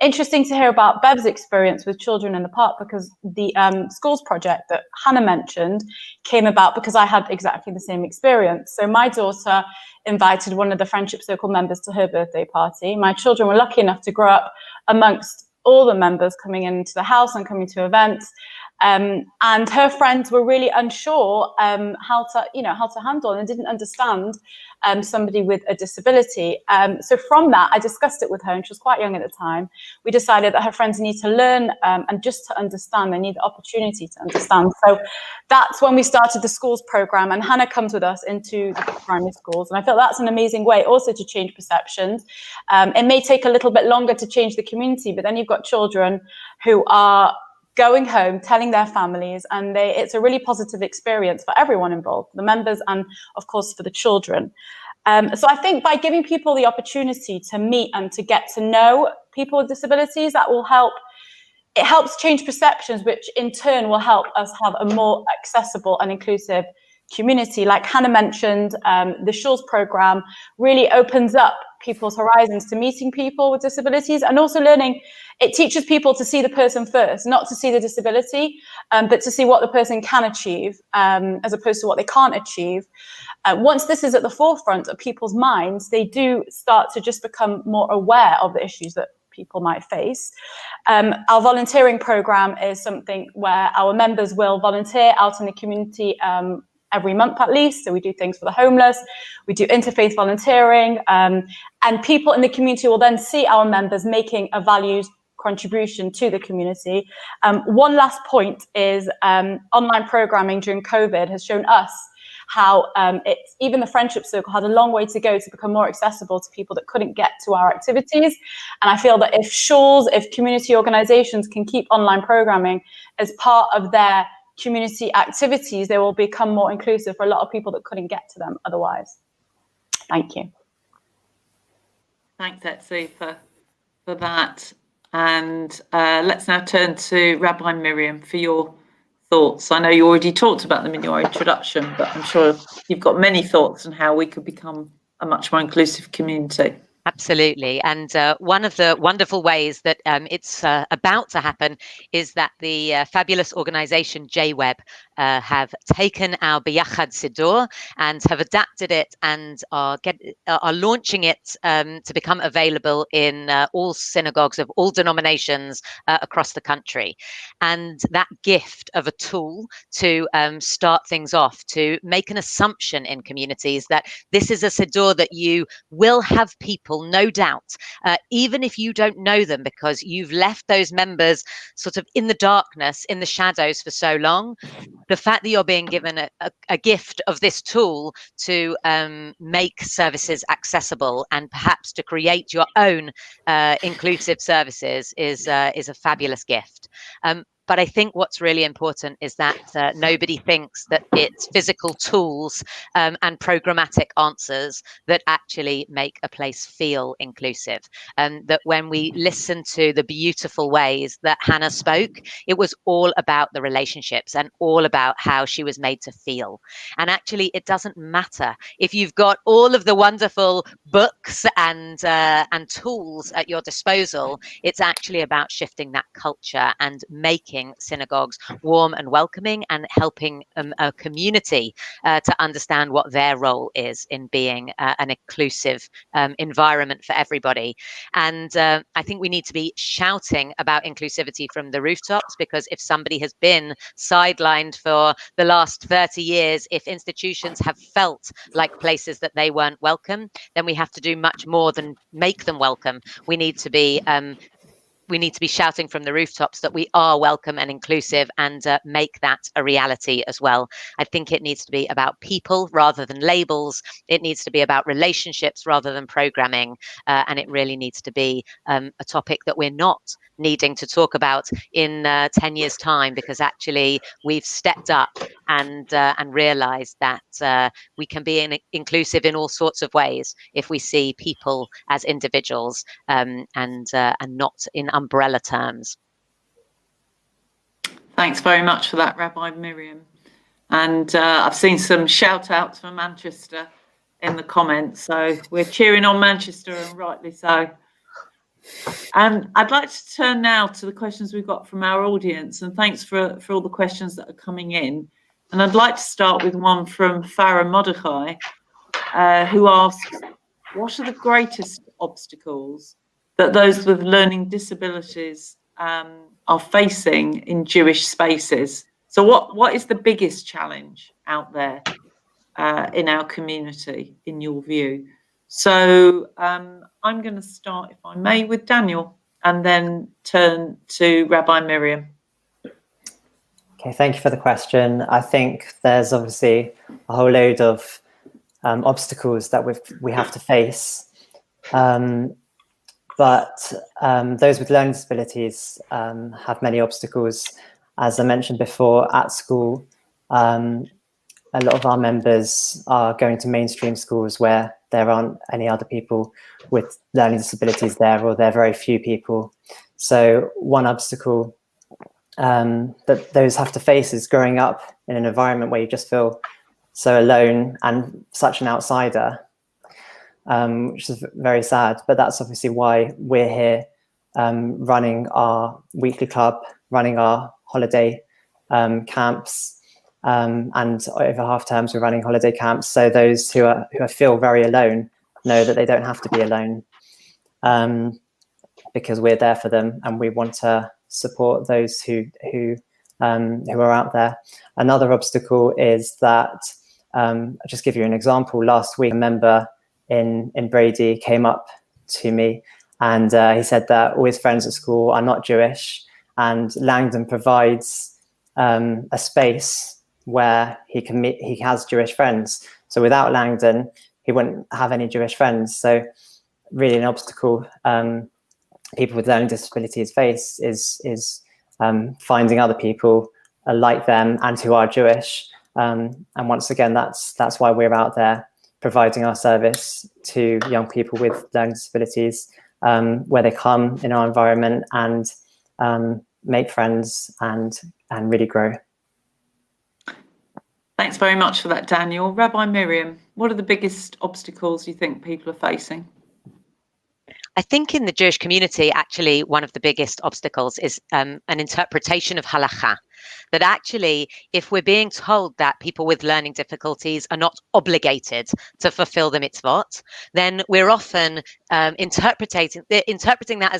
Interesting to hear about Bev's experience with children in the park, because the schools project that Hannah mentioned came about because I had exactly the same experience. So my daughter invited one of the friendship circle members to her birthday party. My children were lucky enough to grow up amongst all the members coming into the house and coming to events. And her friends were really unsure how to handle, and didn't understand somebody with a disability. So from that, I discussed it with her, and she was quite young at the time. We decided that her friends need to learn and just to understand. They need the opportunity to understand. So that's when we started the schools program, and Hannah comes with us into the primary schools. And I feel that's an amazing way also to change perceptions. It may take a little bit longer to change the community, but then you've got children who are going home, telling their families, and it's a really positive experience for everyone involved, the members and of course for the children. So I think by giving people the opportunity to meet and to get to know people with disabilities, that will help. It helps change perceptions, which in turn will help us have a more accessible and inclusive community. Like Hannah mentioned, the Shores program really opens up people's horizons to meeting people with disabilities, and also learning. It teaches people to see the person first, not to see the disability, but to see what the person can achieve, as opposed to what they can't achieve. Once this is at the forefront of people's minds, they do start to just become more aware of the issues that people might face. Our volunteering program is something where our members will volunteer out in the community every month at least. So we do things for the homeless, we do interfaith volunteering, and people in the community will then see our members making a valued contribution to the community. One last point is online programming during COVID has shown us how even the friendship circle had a long way to go to become more accessible to people that couldn't get to our activities. And I feel that if schools, if community organizations can keep online programming as part of their community activities, they will become more inclusive for a lot of people that couldn't get to them otherwise. Thank you. Thanks, Etsy, for that. And let's now turn to Rabbi Miriam for your thoughts. I know you already talked about them in your introduction, but I'm sure you've got many thoughts on how we could become a much more inclusive community. Absolutely. And one of the wonderful ways that it's about to happen is that the fabulous organization JWeb have taken our Biyachad Siddur and have adapted it and are launching it to become available in all synagogues of all denominations across the country. And that gift of a tool to start things off, to make an assumption in communities that this is a Siddur that you will have people, no doubt, even if you don't know them, because you've left those members sort of in the darkness, in the shadows for so long, the fact that you're being given a gift of this tool to make services accessible and perhaps to create your own inclusive services is a fabulous gift. But I think what's really important is that nobody thinks that it's physical tools and programmatic answers that actually make a place feel inclusive. That when we listen to the beautiful ways that Hannah spoke, it was all about the relationships and all about how she was made to feel. And actually, it doesn't matter if you've got all of the wonderful books and tools at your disposal. It's actually about shifting that culture and making synagogues warm and welcoming, and helping a community to understand what their role is in being an inclusive environment for everybody. And I think we need to be shouting about inclusivity from the rooftops, because if somebody has been sidelined for the last 30 years, if institutions have felt like places that they weren't welcome, then we have to do much more than make them welcome. We need to be shouting from the rooftops that we are welcome and inclusive, and make that a reality as well. I think it needs to be about people rather than labels. It needs to be about relationships rather than programming. And it really needs to be a topic that we're not needing to talk about in 10 years' time, because actually we've stepped up and realized that we can be inclusive in all sorts of ways if we see people as individuals and not in umbrella terms. Thanks very much for that, Rabbi Miriam. And I've seen some shout outs from Manchester in the comments, so we're cheering on Manchester, and rightly so. And I'd like to turn now to the questions we've got from our audience, and thanks for all the questions that are coming in. And I'd like to start with one from Farah Mordechai, who asks, what are the greatest obstacles that those with learning disabilities are facing in Jewish spaces? So what is the biggest challenge out there in our community, in your view? So I'm going to start, if I may, with Daniel, and then turn to Rabbi Miriam. Okay, thank you for the question. I think there's obviously a whole load of obstacles that we have to face. But those with learning disabilities have many obstacles. As I mentioned before, at school, a lot of our members are going to mainstream schools where there aren't any other people with learning disabilities there, or there are very few people. So one obstacle that those have to face is growing up in an environment where you just feel so alone and such an outsider, which is very sad. But that's obviously why we're here, running our weekly club, running our holiday camps, and over half terms we're running holiday camps. So those who feel very alone know that they don't have to be alone, because we're there for them, and we want to support those who are out there. Another obstacle is that, I'll just give you an example. Last week, a member in Brady came up to me, and he said that all his friends at school are not Jewish, and Langdon provides a space where he has Jewish friends. So without Langdon, he wouldn't have any Jewish friends. So really an obstacle people with learning disabilities face is finding other people like them and who are Jewish. And once again, that's why we're out there providing our service to young people with learning disabilities, where they come in our environment and make friends and really grow. Thanks very much for that, Daniel. Rabbi Miriam, what are the biggest obstacles you think people are facing? I think in the Jewish community, actually, one of the biggest obstacles is an interpretation of halakha. That actually, if we're being told that people with learning difficulties are not obligated to fulfill the mitzvot, then we're often interpreting that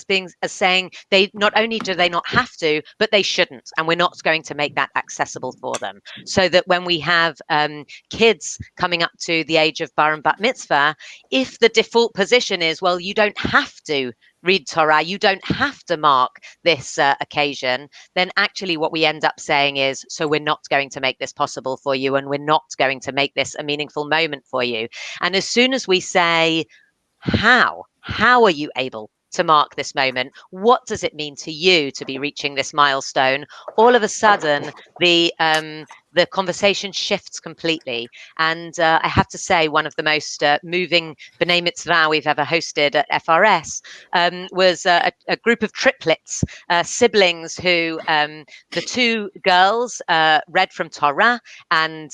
as saying they not only do they not have to, but they shouldn't, and we're not going to make that accessible for them. So that when we have kids coming up to the age of bar and bat mitzvah, if the default position is, well, you don't have to read Torah, you don't have to mark this occasion, then actually what we end up saying is, so we're not going to make this possible for you, and we're not going to make this a meaningful moment for you. And as soon as we say, how are you able to mark this moment? What does it mean to you to be reaching this milestone? All of a sudden, the conversation shifts completely. And I have to say, one of the most moving B'nai Mitzvah we've ever hosted at FRS was a group of triplets, siblings, who the two girls read from Torah and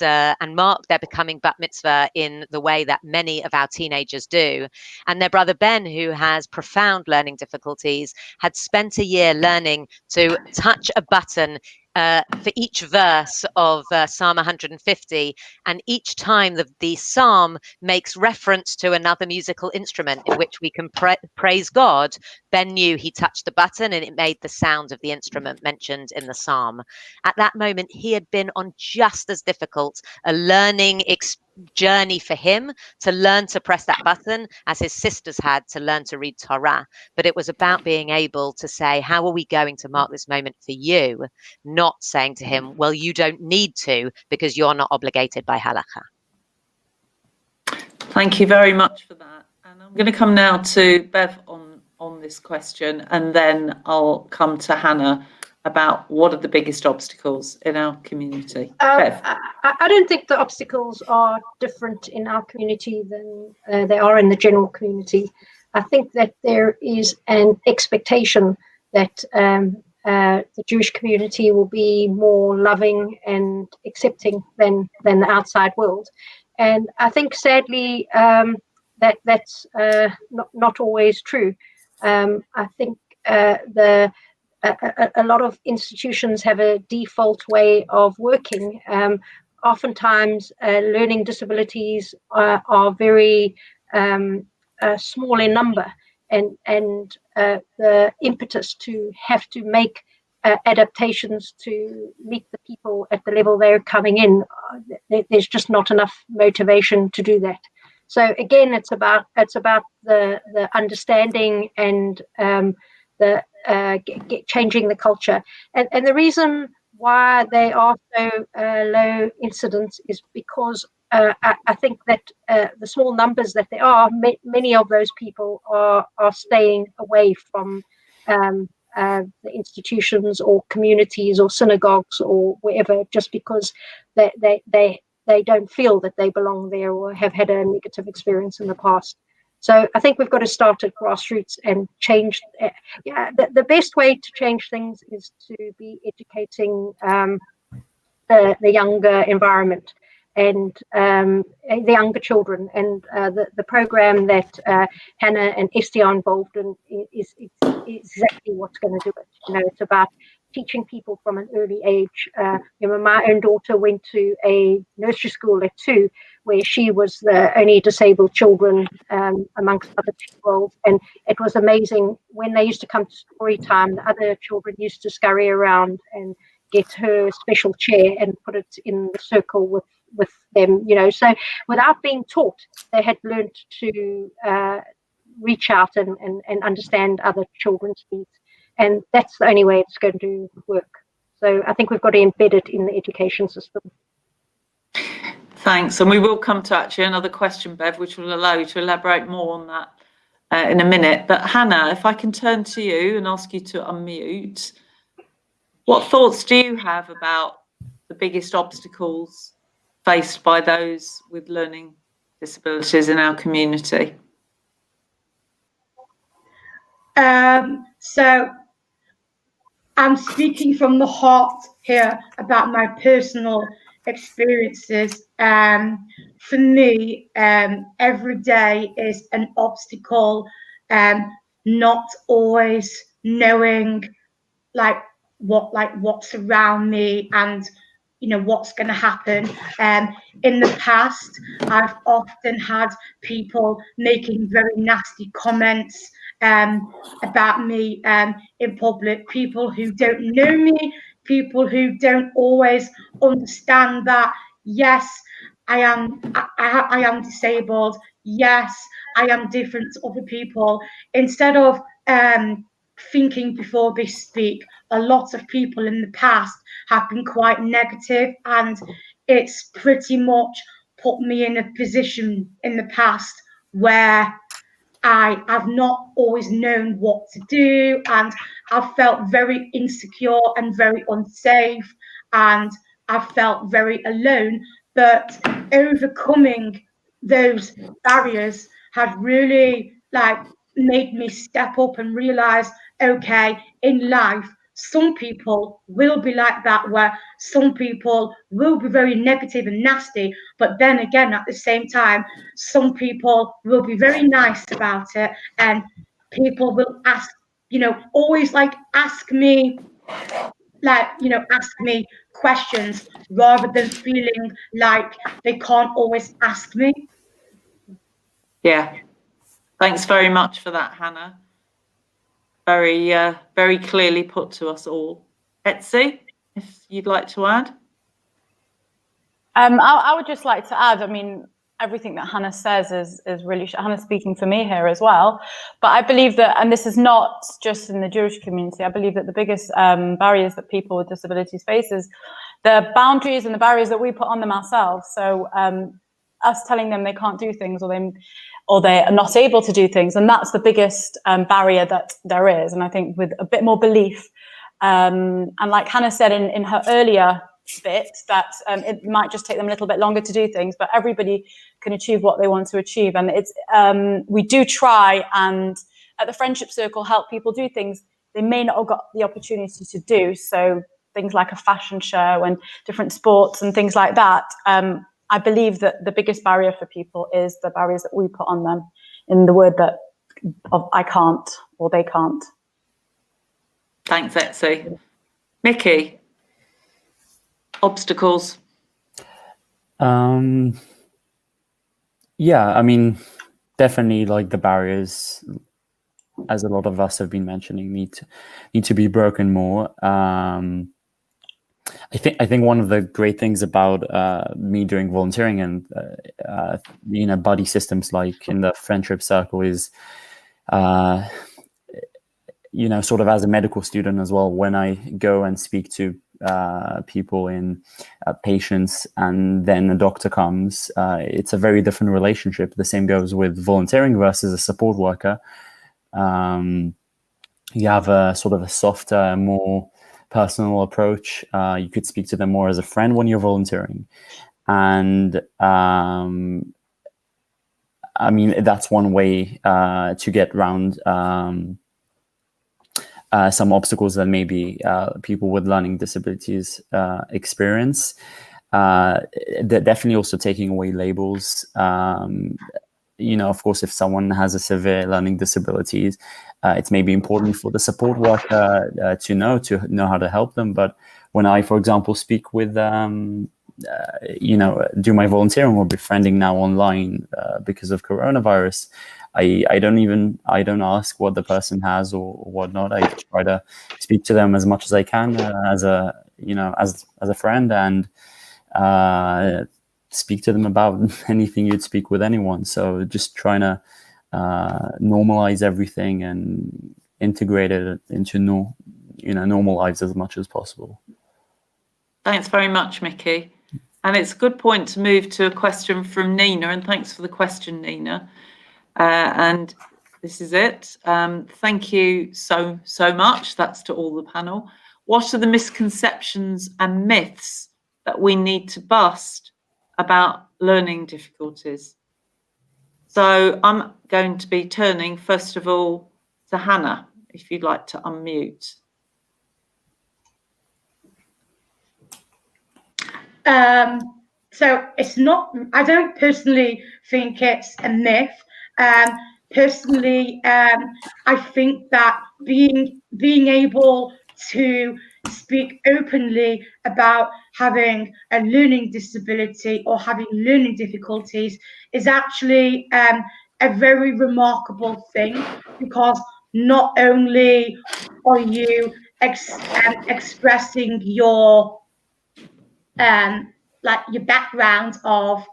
marked their becoming bat mitzvah in the way that many of our teenagers do. And their brother Ben, who has profound learning difficulties, had spent a year learning to touch a button for each verse of Psalm 150, and each time the psalm makes reference to another musical instrument in which we can praise God, Ben knew he touched the button and it made the sound of the instrument mentioned in the psalm. At that moment, he had been on just as difficult a learning journey for him to learn to press that button as his sisters had to learn to read Torah. But it was about being able to say, how are we going to mark this moment for you? Not saying to him, well, you don't need to because you're not obligated by halakha. Thank you very much for that. And I'm going to come now to Bev on this question, and then I'll come to Hannah about what are the biggest obstacles in our community. Bev. I don't think the obstacles are different in our community than they are in the general community. I think that there is an expectation that the Jewish community will be more loving and accepting than the outside world. And I think, sadly, that's not always true. I think a lot of institutions have a default way of working. Oftentimes, learning disabilities are very small in number, and the impetus to have to make adaptations to meet the people at the level they're coming in, there's just not enough motivation to do that. So again, it's about the understanding and changing the culture, and the reason why they are so low incidence is because I think that the small numbers that there are, many of those people are staying away from the institutions or communities or synagogues or wherever, just because they don't feel that they belong there or have had a negative experience in the past. So I think we've got to start at grassroots and change. The best way to change things is to be educating the younger environment and the younger children. And the program that Hannah and Esty are involved in is exactly what's going to do it. You know, it's about teaching people from an early age. My own daughter went to a nursery school at 2, where she was the only disabled children amongst other 2-year-olds, and it was amazing when they used to come to story time. The other children used to scurry around and get her special chair and put it in the circle with them. You know, so without being taught, they had learned to reach out and understand other children's needs. And that's the only way it's going to work. So I think we've got to embed it in the education system. Thanks. And we will come to actually another question, Bev, which will allow you to elaborate more on that in a minute. But Hannah, if I can turn to you and ask you to unmute, what thoughts do you have about the biggest obstacles faced by those with learning disabilities in our community? So I'm speaking from the heart here about my personal experiences. For me, every day is an obstacle, not always knowing what's around me and what's going to happen. In the past, I've often had people making very nasty comments about me in public, people who don't know me, people who don't always understand that, yes, I am disabled, yes, I am different to other people. Instead of thinking before they speak. A lot of people in the past have been quite negative, and it's pretty much put me in a position in the past where I have not always known what to do, and I've felt very insecure and very unsafe, and I've felt very alone. But overcoming those barriers has really made me step up and realize, okay, in life, some people will be like that, where some people will be very negative and nasty, but then again, at the same time, some people will be very nice about it, and people will ask, always ask me questions rather than feeling like they can't always ask me. Yeah, thanks very much for that, Hannah. Very, very clearly put to us all. Etsy, if you'd like to add. I would just like to add, I mean, everything that Hannah says is really, Hannah's speaking for me here as well, but I believe that, and this is not just in the Jewish community, I believe that the biggest barriers that people with disabilities face is the boundaries and the barriers that we put on them ourselves. So us telling them they can't do things, or they are not able to do things, and that's the biggest barrier that there is. And I think with a bit more belief, and like Hannah said in her earlier bit, that it might just take them a little bit longer to do things, but everybody can achieve what they want to achieve. And it's we do try and at the Friendship Circle help people do things they may not have got the opportunity to do. So things like a fashion show and different sports and things like that. I believe that the biggest barrier for people is the barriers that we put on them in the word that of I can't or they can't. Thanks, Etsy. Mickey, obstacles? Yeah, I mean, definitely like the barriers, as a lot of us have been mentioning, need to be broken more. I think one of the great things about me doing volunteering and buddy systems like in the Friendship Circle is sort of as a medical student as well, when I go and speak to people in patients and then a doctor comes, it's a very different relationship. The same goes with volunteering versus a support worker. You have a sort of a softer, more personal approach. You could speak to them more as a friend when you're volunteering. And I mean, that's one way to get around some obstacles that maybe people with learning disabilities experience. Definitely also taking away labels. Of course, if someone has a severe learning disabilities, it's maybe important for the support worker to know how to help them. But when I, for example, speak with, do my volunteering or befriending now online because of coronavirus, I don't ask what the person has or whatnot. I try to speak to them as much as I can as a friend, and speak to them about anything you'd speak with anyone. So just trying to normalize everything and integrate it into normal lives as much as possible. Thanks very much, Mickey. And it's a good point to move to a question from Nina, and thanks for the question, Nina. And this is it. Thank you so much. That's to all the panel. What are the misconceptions and myths that we need to bust about learning difficulties? So I'm going to be turning first of all to Hannah, if you'd like to unmute. So it's not, I don't personally think it's a myth. Personally, I think that being able to speak openly about having a learning disability or having learning difficulties is actually a very remarkable thing, because not only are you expressing your your background of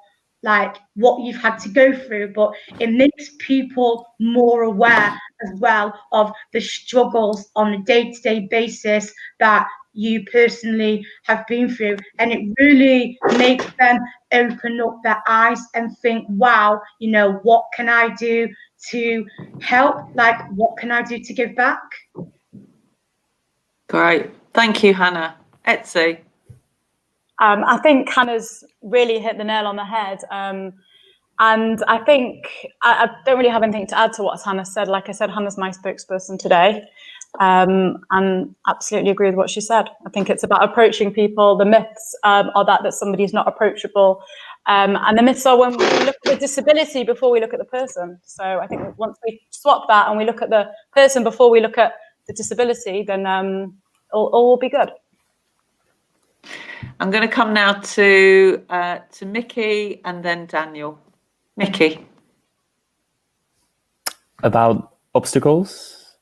what you've had to go through, but it makes people more aware as well of the struggles on a day-to-day basis that you personally have been through, and it really makes them open up their eyes and think, wow, you know, what can I do to help? Like, what can I do to give back? Great. Thank you, Hannah. Etsy. I think Hannah's really hit the nail on the head. And I think I don't really have anything to add to what Hannah said. Like I said, Hannah's my spokesperson today, and absolutely agree with what she said. I think it's about approaching people. The myths are that somebody's not approachable, and the myths are when we look at the disability before we look at the person. So I think once we swap that and we look at the person before we look at the disability, then all will be good. I'm going to come now to Mickey and then Daniel. Mickey. About obstacles?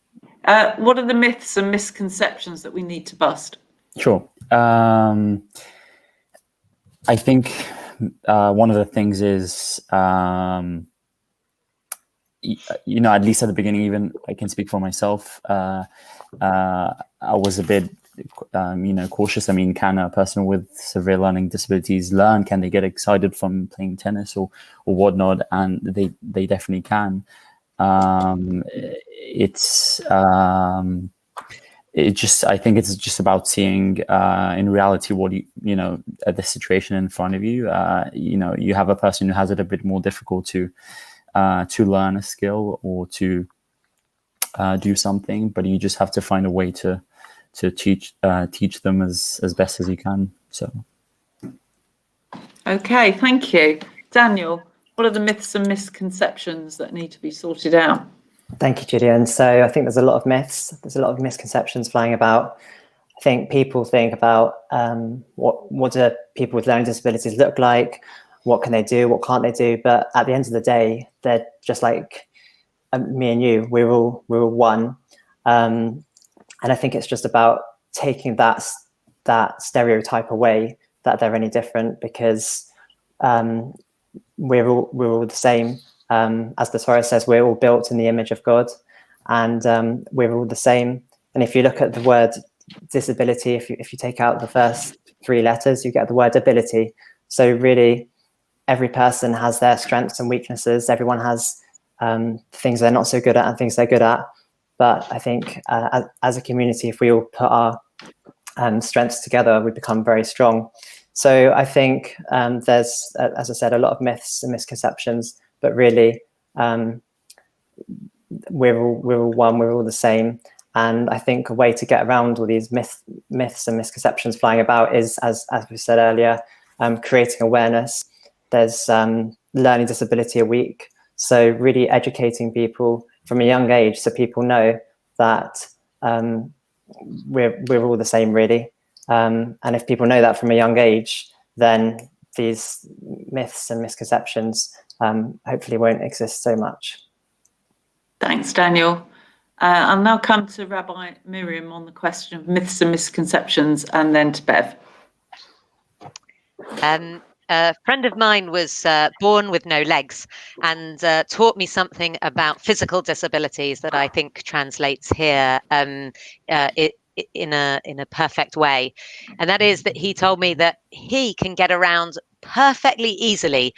What are the myths and misconceptions that we need to bust? Sure. I think one of the things is, you know, at least at the beginning, even I can speak for myself, I was a bit cautious. I mean, can a person with severe learning disabilities learn? Can they get excited from playing tennis or whatnot? And they definitely can. I think it's just about seeing in reality what at the situation in front of you. You have a person who has it a bit more difficult to learn a skill or to do something, but you just have to find a way to teach them as best as you can. So, okay, thank you, Daniel. What are the myths and misconceptions that need to be sorted out? Thank you, Gillian. So I think there's a lot of myths. There's a lot of misconceptions flying about. I think people think about what do people with learning disabilities look like? What can they do? What can't they do? But at the end of the day, they're just like me and you. We're all one. And I think it's just about taking that stereotype away that they're any different, because we're all the same. As the Torah says, we're all built in the image of God, and we're all the same. And if you look at the word disability, if you take out the first 3 letters, you get the word ability. So really, every person has their strengths and weaknesses. Everyone has things they're not so good at and things they're good at. But I think as a community, if we all put our strengths together, we become very strong. So I think there's, as I said, a lot of myths and misconceptions, but really we're all one, we're all the same. And I think a way to get around all these myths and misconceptions flying about is, as we said earlier, creating awareness. There's Learning Disability Week. So really educating people from a young age, so people know that we're all the same, really. And if people know that from a young age, then these myths and misconceptions hopefully won't exist so much. Thanks, Daniel. I'll now come to Rabbi Miriam on the question of myths and misconceptions, and then to Bev. A friend of mine was born with no legs and taught me something about physical disabilities that I think translates here in a perfect way. And that is that he told me that he can get around perfectly easily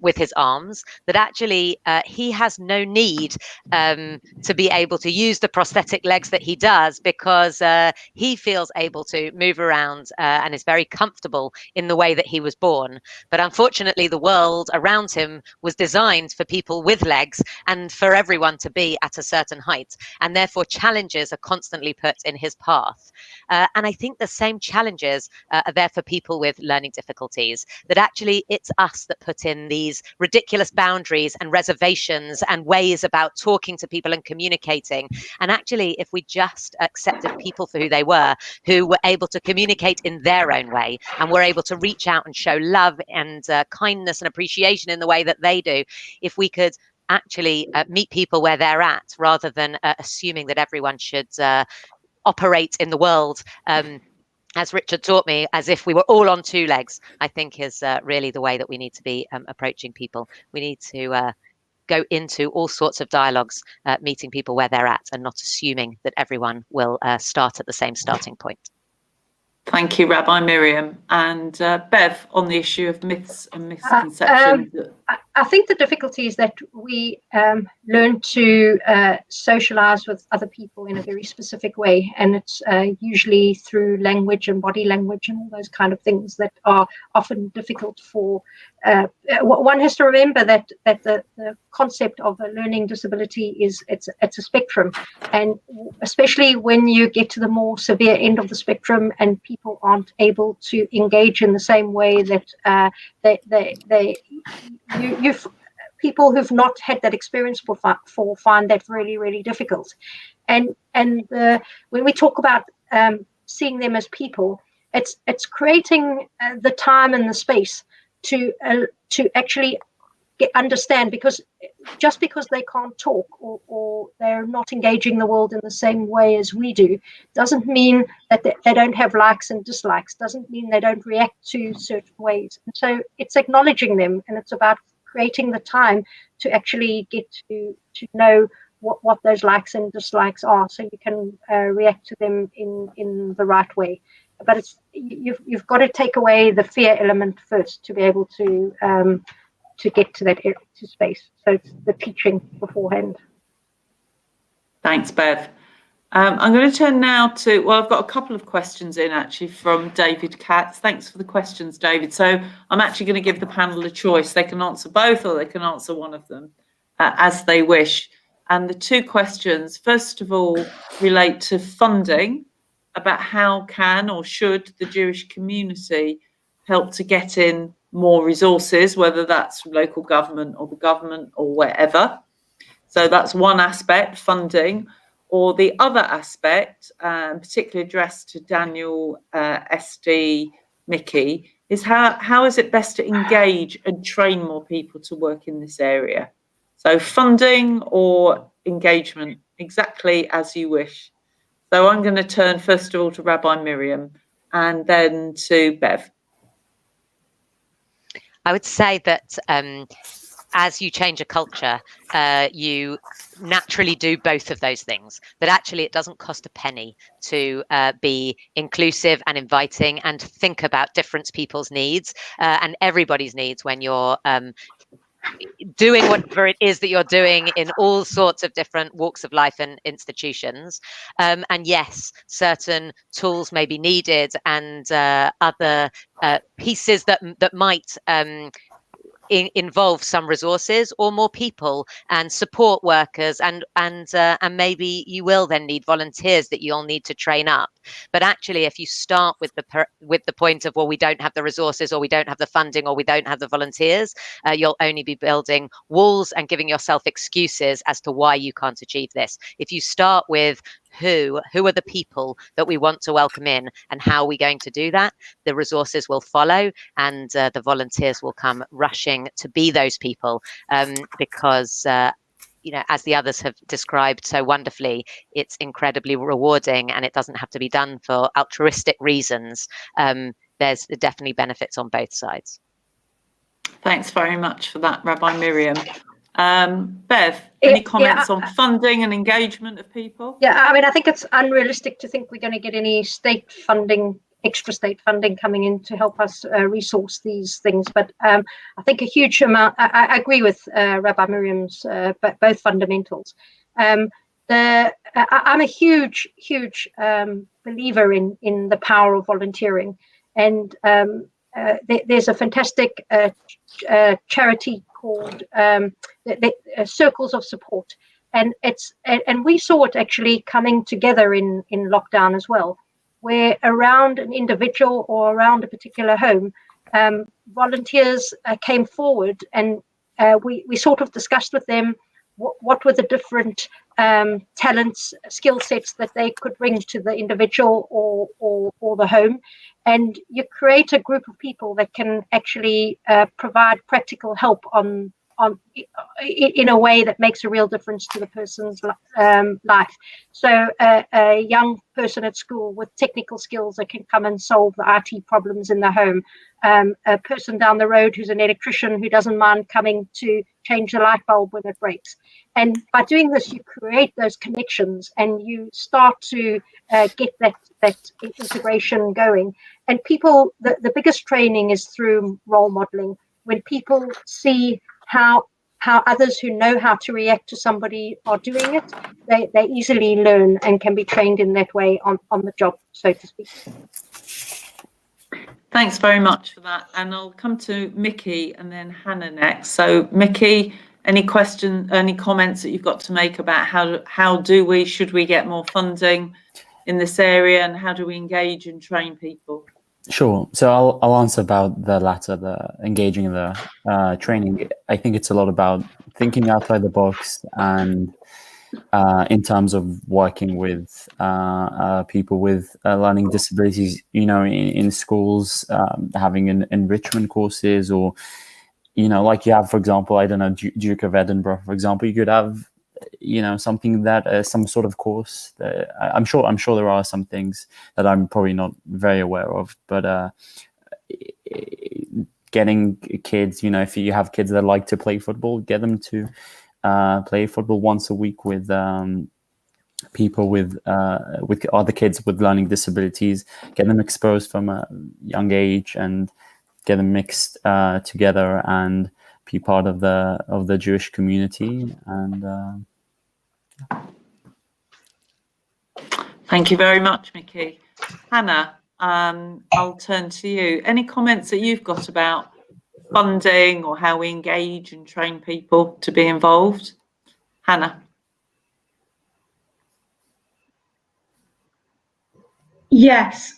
with his arms, that actually he has no need to be able to use the prosthetic legs that he does, because he feels able to move around and is very comfortable in the way that he was born. But unfortunately, the world around him was designed for people with legs and for everyone to be at a certain height, and therefore challenges are constantly put in his path. And I think the same challenges are there for people with learning difficulties, that actually it's us that put in these ridiculous boundaries and reservations and ways about talking to people and communicating. And actually, if we just accepted people for who they were able to communicate in their own way, and were able to reach out and show love and kindness and appreciation in the way that they do, if we could actually meet people where they're at, rather than assuming that everyone should operate in the world, as Richard taught me, as if we were all on 2 legs, I think is really the way that we need to be approaching people. We need to go into all sorts of dialogues, meeting people where they're at and not assuming that everyone will start at the same starting point. Thank you, Rabbi Miriam. And Bev, on the issue of myths and misconceptions. I think the difficulty is that we learn to socialize with other people in a very specific way, and it's usually through language and body language and all those kind of things that are often difficult for. One has to remember that the concept of a learning disability is it's a spectrum, and especially when you get to the more severe end of the spectrum and people aren't able to engage in the same way that people who've not had that experience before find that really, really difficult. And when we talk about seeing them as people, it's creating the time and the space to actually understand, because just because they can't talk or they're not engaging the world in the same way as we do doesn't mean that they don't have likes and dislikes, doesn't mean they don't react to certain ways. And so it's acknowledging them, and it's about creating the time to actually get to know what those likes and dislikes are, so you can react to them in the right way. But it's you've got to take away the fear element first to be able to get to that space. So it's the teaching beforehand. Thanks, Bev. I'm going to turn now to, well, I've got a couple of questions in actually from David Katz. Thanks for the questions, David. So I'm actually going to give the panel a choice. They can answer both or they can answer one of them as they wish. And the two questions, first of all, relate to funding, about how can or should the Jewish community help to get in more resources, whether that's from local government or the government or wherever. So that's one aspect, funding. Or the other aspect, particularly addressed to Daniel, SD, Mickey, is how is it best to engage and train more people to work in this area? So funding or engagement, exactly as you wish. So I'm going to turn first of all to Rabbi Miriam and then to Bev. I would say that as you change a culture, you naturally do both of those things. That actually it doesn't cost a penny to be inclusive and inviting and think about different people's needs and everybody's needs when you're doing whatever it is that you're doing in all sorts of different walks of life and institutions. And yes, certain tools may be needed and other pieces that might involve some resources or more people and support workers and maybe you will then need volunteers that you'll need to train up. But actually, if you start with the point of, well, we don't have the resources or we don't have the funding or we don't have the volunteers, you'll only be building walls and giving yourself excuses as to why you can't achieve this. If you start with who are the people that we want to welcome in and how are we going to do that, the resources will follow and the volunteers will come rushing to be those people because you know, as the others have described so wonderfully, it's incredibly rewarding and it doesn't have to be done for altruistic reasons. There's definitely benefits on both sides. Thanks very much for that, Rabbi Miriam. Bev, any comments on funding and engagement of people? Yeah, I mean, I think it's unrealistic to think we're going to get any state funding, extra state funding coming in to help us resource these things. But I think a huge amount, I agree with Rabbi Miriam's both fundamentals. I'm a huge believer in the power of volunteering. And there's a fantastic charity called Circles of Support, and we saw it actually coming together in lockdown as well, where around an individual or around a particular home, volunteers came forward, and we sort of discussed with them what were the different talents, skill sets that they could bring to the individual or the home. And you create a group of people that can actually provide practical help on in a way that makes a real difference to the person's life. So a young person at school with technical skills that can come and solve the IT problems in the home, a person down the road who's an electrician who doesn't mind coming to change the light bulb when it breaks. And by doing this, you create those connections and you start to get that integration going. And people, the biggest training is through role modeling. When people see how others who know how to react to somebody are doing it, they easily learn and can be trained in that way on the job, so to speak. Thanks very much for that. And I'll come to Mickey and then Hannah next. So Mickey, any comments that you've got to make about should we get more funding in this area, and how do we engage and train people? Sure. So I'll answer about the latter, the engaging in the training. I think it's a lot about thinking outside the box, and in terms of working with people with learning disabilities, in schools, having enrichment courses, or, like you have, for example, I don't know, Duke of Edinburgh, for example, you could have, something that some sort of course. I'm sure there are some things that I'm probably not very aware of, but getting kids, if you have kids that like to play football, get them to play football once a week with people with other kids with learning disabilities, get them exposed from a young age and get them mixed together and be part of the Jewish community. And thank you very much, Mickey. Hannah, I'll turn to you. Any comments that you've got about funding or how we engage and train people to be involved? Hannah. Yes,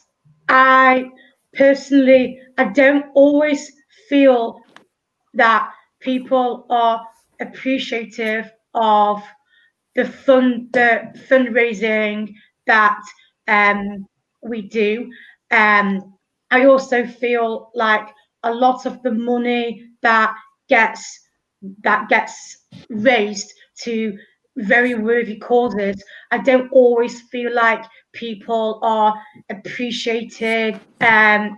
I don't always feel that people are appreciative of the fundraising that we do. I also feel like a lot of the money that gets raised to very worthy causes, I don't always feel like people are appreciative that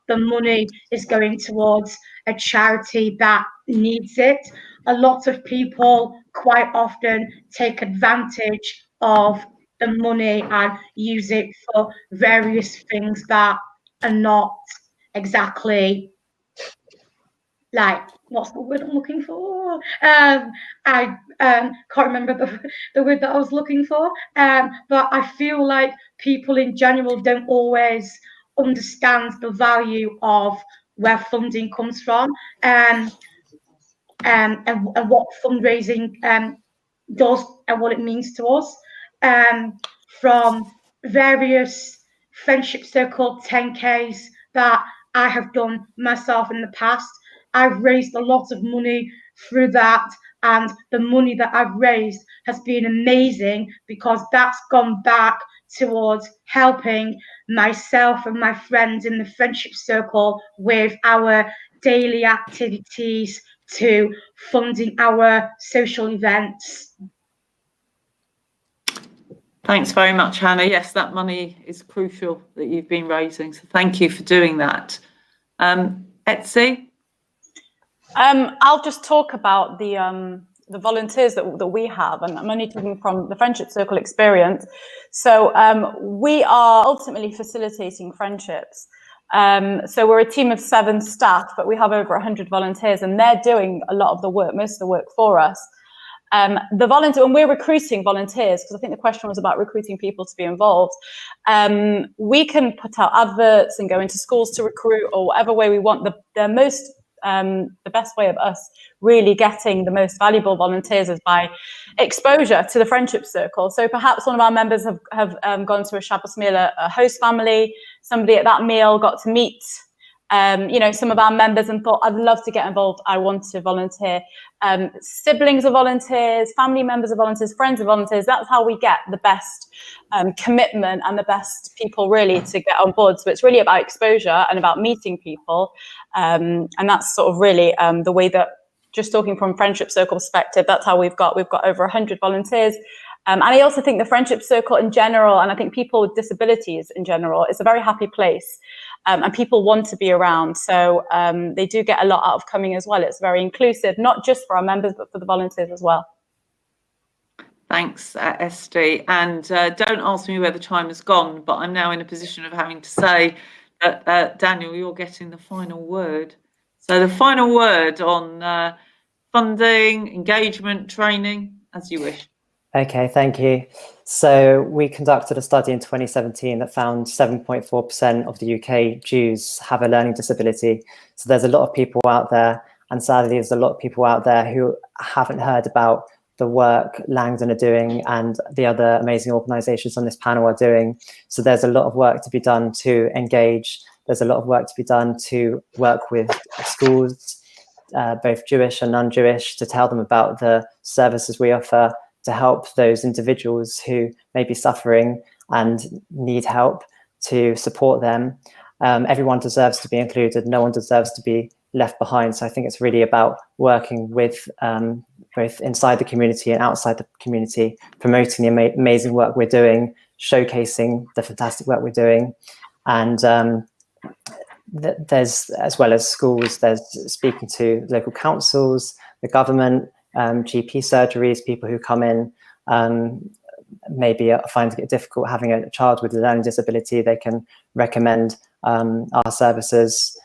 the money is going towards a charity that needs it. A lot of people quite often take advantage of the money and use it for various things that are not exactly like, what's the word I'm looking for? I can't remember the word that I was looking for. But I feel like people in general don't always understand the value of where funding comes from, and what fundraising does and what it means to us. From various friendship circle 10Ks that I have done myself in the past, I've raised a lot of money through that, and the money that I've raised has been amazing because that's gone back towards helping myself and my friends in the friendship circle with our daily activities to funding our social events. Thanks very much, Hannah. Yes, that money is crucial that you've been raising, so thank you for doing that. Etsy? I'll just talk about the volunteers that we have, and I'm only talking from the friendship circle experience. So we are ultimately facilitating friendships. So we're a team of 7 staff, but we have over 100 volunteers, and they're doing a lot of the work, most of the work for us. And we're recruiting volunteers, because I think the question was about recruiting people to be involved. We can put out adverts and go into schools to recruit, or whatever way we want. The best way of us really getting the most valuable volunteers is by exposure to the friendship circle. So perhaps one of our members have gone to a Shabbos meal, a host family. Somebody at that meal got to meet you know, some of our members and thought, I'd love to get involved, I want to volunteer. Siblings are volunteers, family members are volunteers, friends are volunteers. That's how we get the best commitment and the best people really to get on board. So it's really about exposure and about meeting people. And that's sort of really the way that, just talking from Friendship Circle perspective, that's how we've got over 100 volunteers. And I also think the Friendship Circle in general, and I think people with disabilities in general, is a very happy place. And people want to be around. So they do get a lot out of coming as well. It's very inclusive, not just for our members, but for the volunteers as well. Thanks, Esty. And don't ask me where the time has gone, but I'm now in a position of having to say that, Daniel, you're getting the final word. So the final word on funding, engagement, training, as you wish. Okay, thank you. So we conducted a study in 2017 that found 7.4% of the UK Jews have a learning disability. So there's a lot of people out there, and sadly there's a lot of people out there who haven't heard about the work Langdon are doing and the other amazing organisations on this panel are doing. So there's a lot of work to be done to engage. There's a lot of work to be done to work with schools, both Jewish and non-Jewish, to tell them about the services we offer, to help those individuals who may be suffering and need help, to support them. Everyone deserves to be included. No one deserves to be left behind. So I think it's really about working with both inside the community and outside the community, promoting the amazing work we're doing, showcasing the fantastic work we're doing. And there's, as well as schools, there's speaking to local councils, the government, GP surgeries, people who come in, maybe are finding it difficult having a child with a learning disability, they can recommend our services.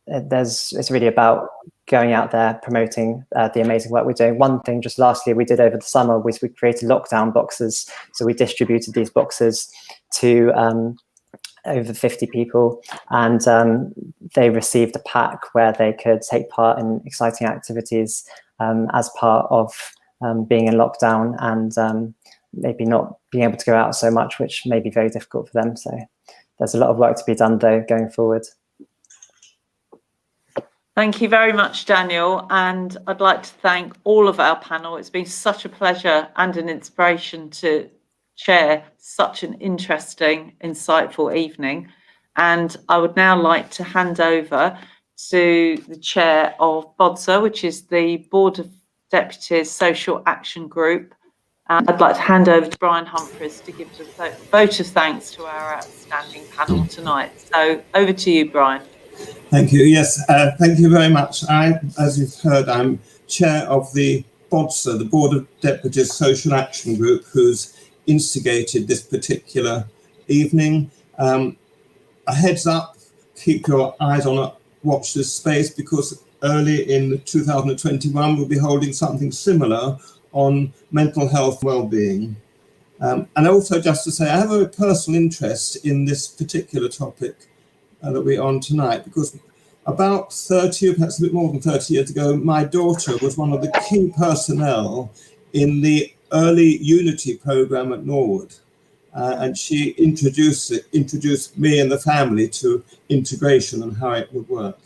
It's really about going out there, promoting the amazing work we're doing. One thing, just lastly, we did over the summer was we created lockdown boxes. So we distributed these boxes to over 50 people, and they received a pack where they could take part in exciting activities as part of being in lockdown, and maybe not being able to go out so much, which may be very difficult for them. So there's a lot of work to be done though going forward. Thank you very much, Daniel. And I'd like to thank all of our panel. It's been such a pleasure and an inspiration to chair such an interesting, insightful evening. And I would now like to hand over to the chair of BODSA, which is the Board of Deputies Social Action Group. I'd like to hand over to Brian Humphries to give a vote of thanks to our outstanding panel tonight. So over to you, Brian. Thank you. Yes, thank you very much. As you've heard, I'm chair of the BODSA, the Board of Deputies Social Action Group, who's instigated this particular evening. A heads up, keep your eyes on it, watch this space, because early in 2021 we'll be holding something similar on mental health well-being. And also, just to say, I have a personal interest in this particular topic that we're on tonight, because about 30 or perhaps a bit more than 30 years ago, my daughter was one of the key personnel in the early Unity program at Norwood. And she introduced me and the family to integration and how it would work.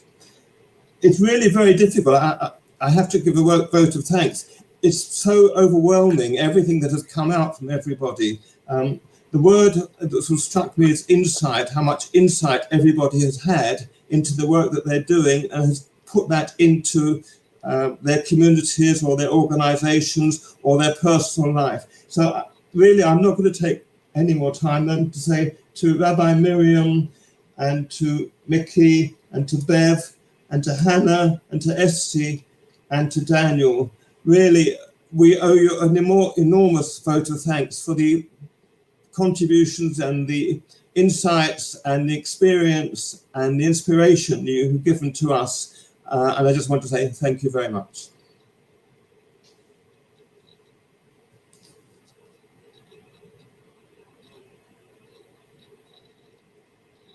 It's really very difficult. I have to give a vote of thanks. It's so overwhelming, everything that has come out from everybody. The word that sort of struck me is insight, how much insight everybody has had into the work that they're doing and has put that into their communities or their organizations or their personal life. So really, I'm not going to take any more time than to say to Rabbi Miriam and to Mickey and to Bev and to Hannah and to Esty and to Daniel, really, we owe you an enormous vote of thanks for the contributions and the insights and the experience and the inspiration you've given to us. And I just want to say thank you very much.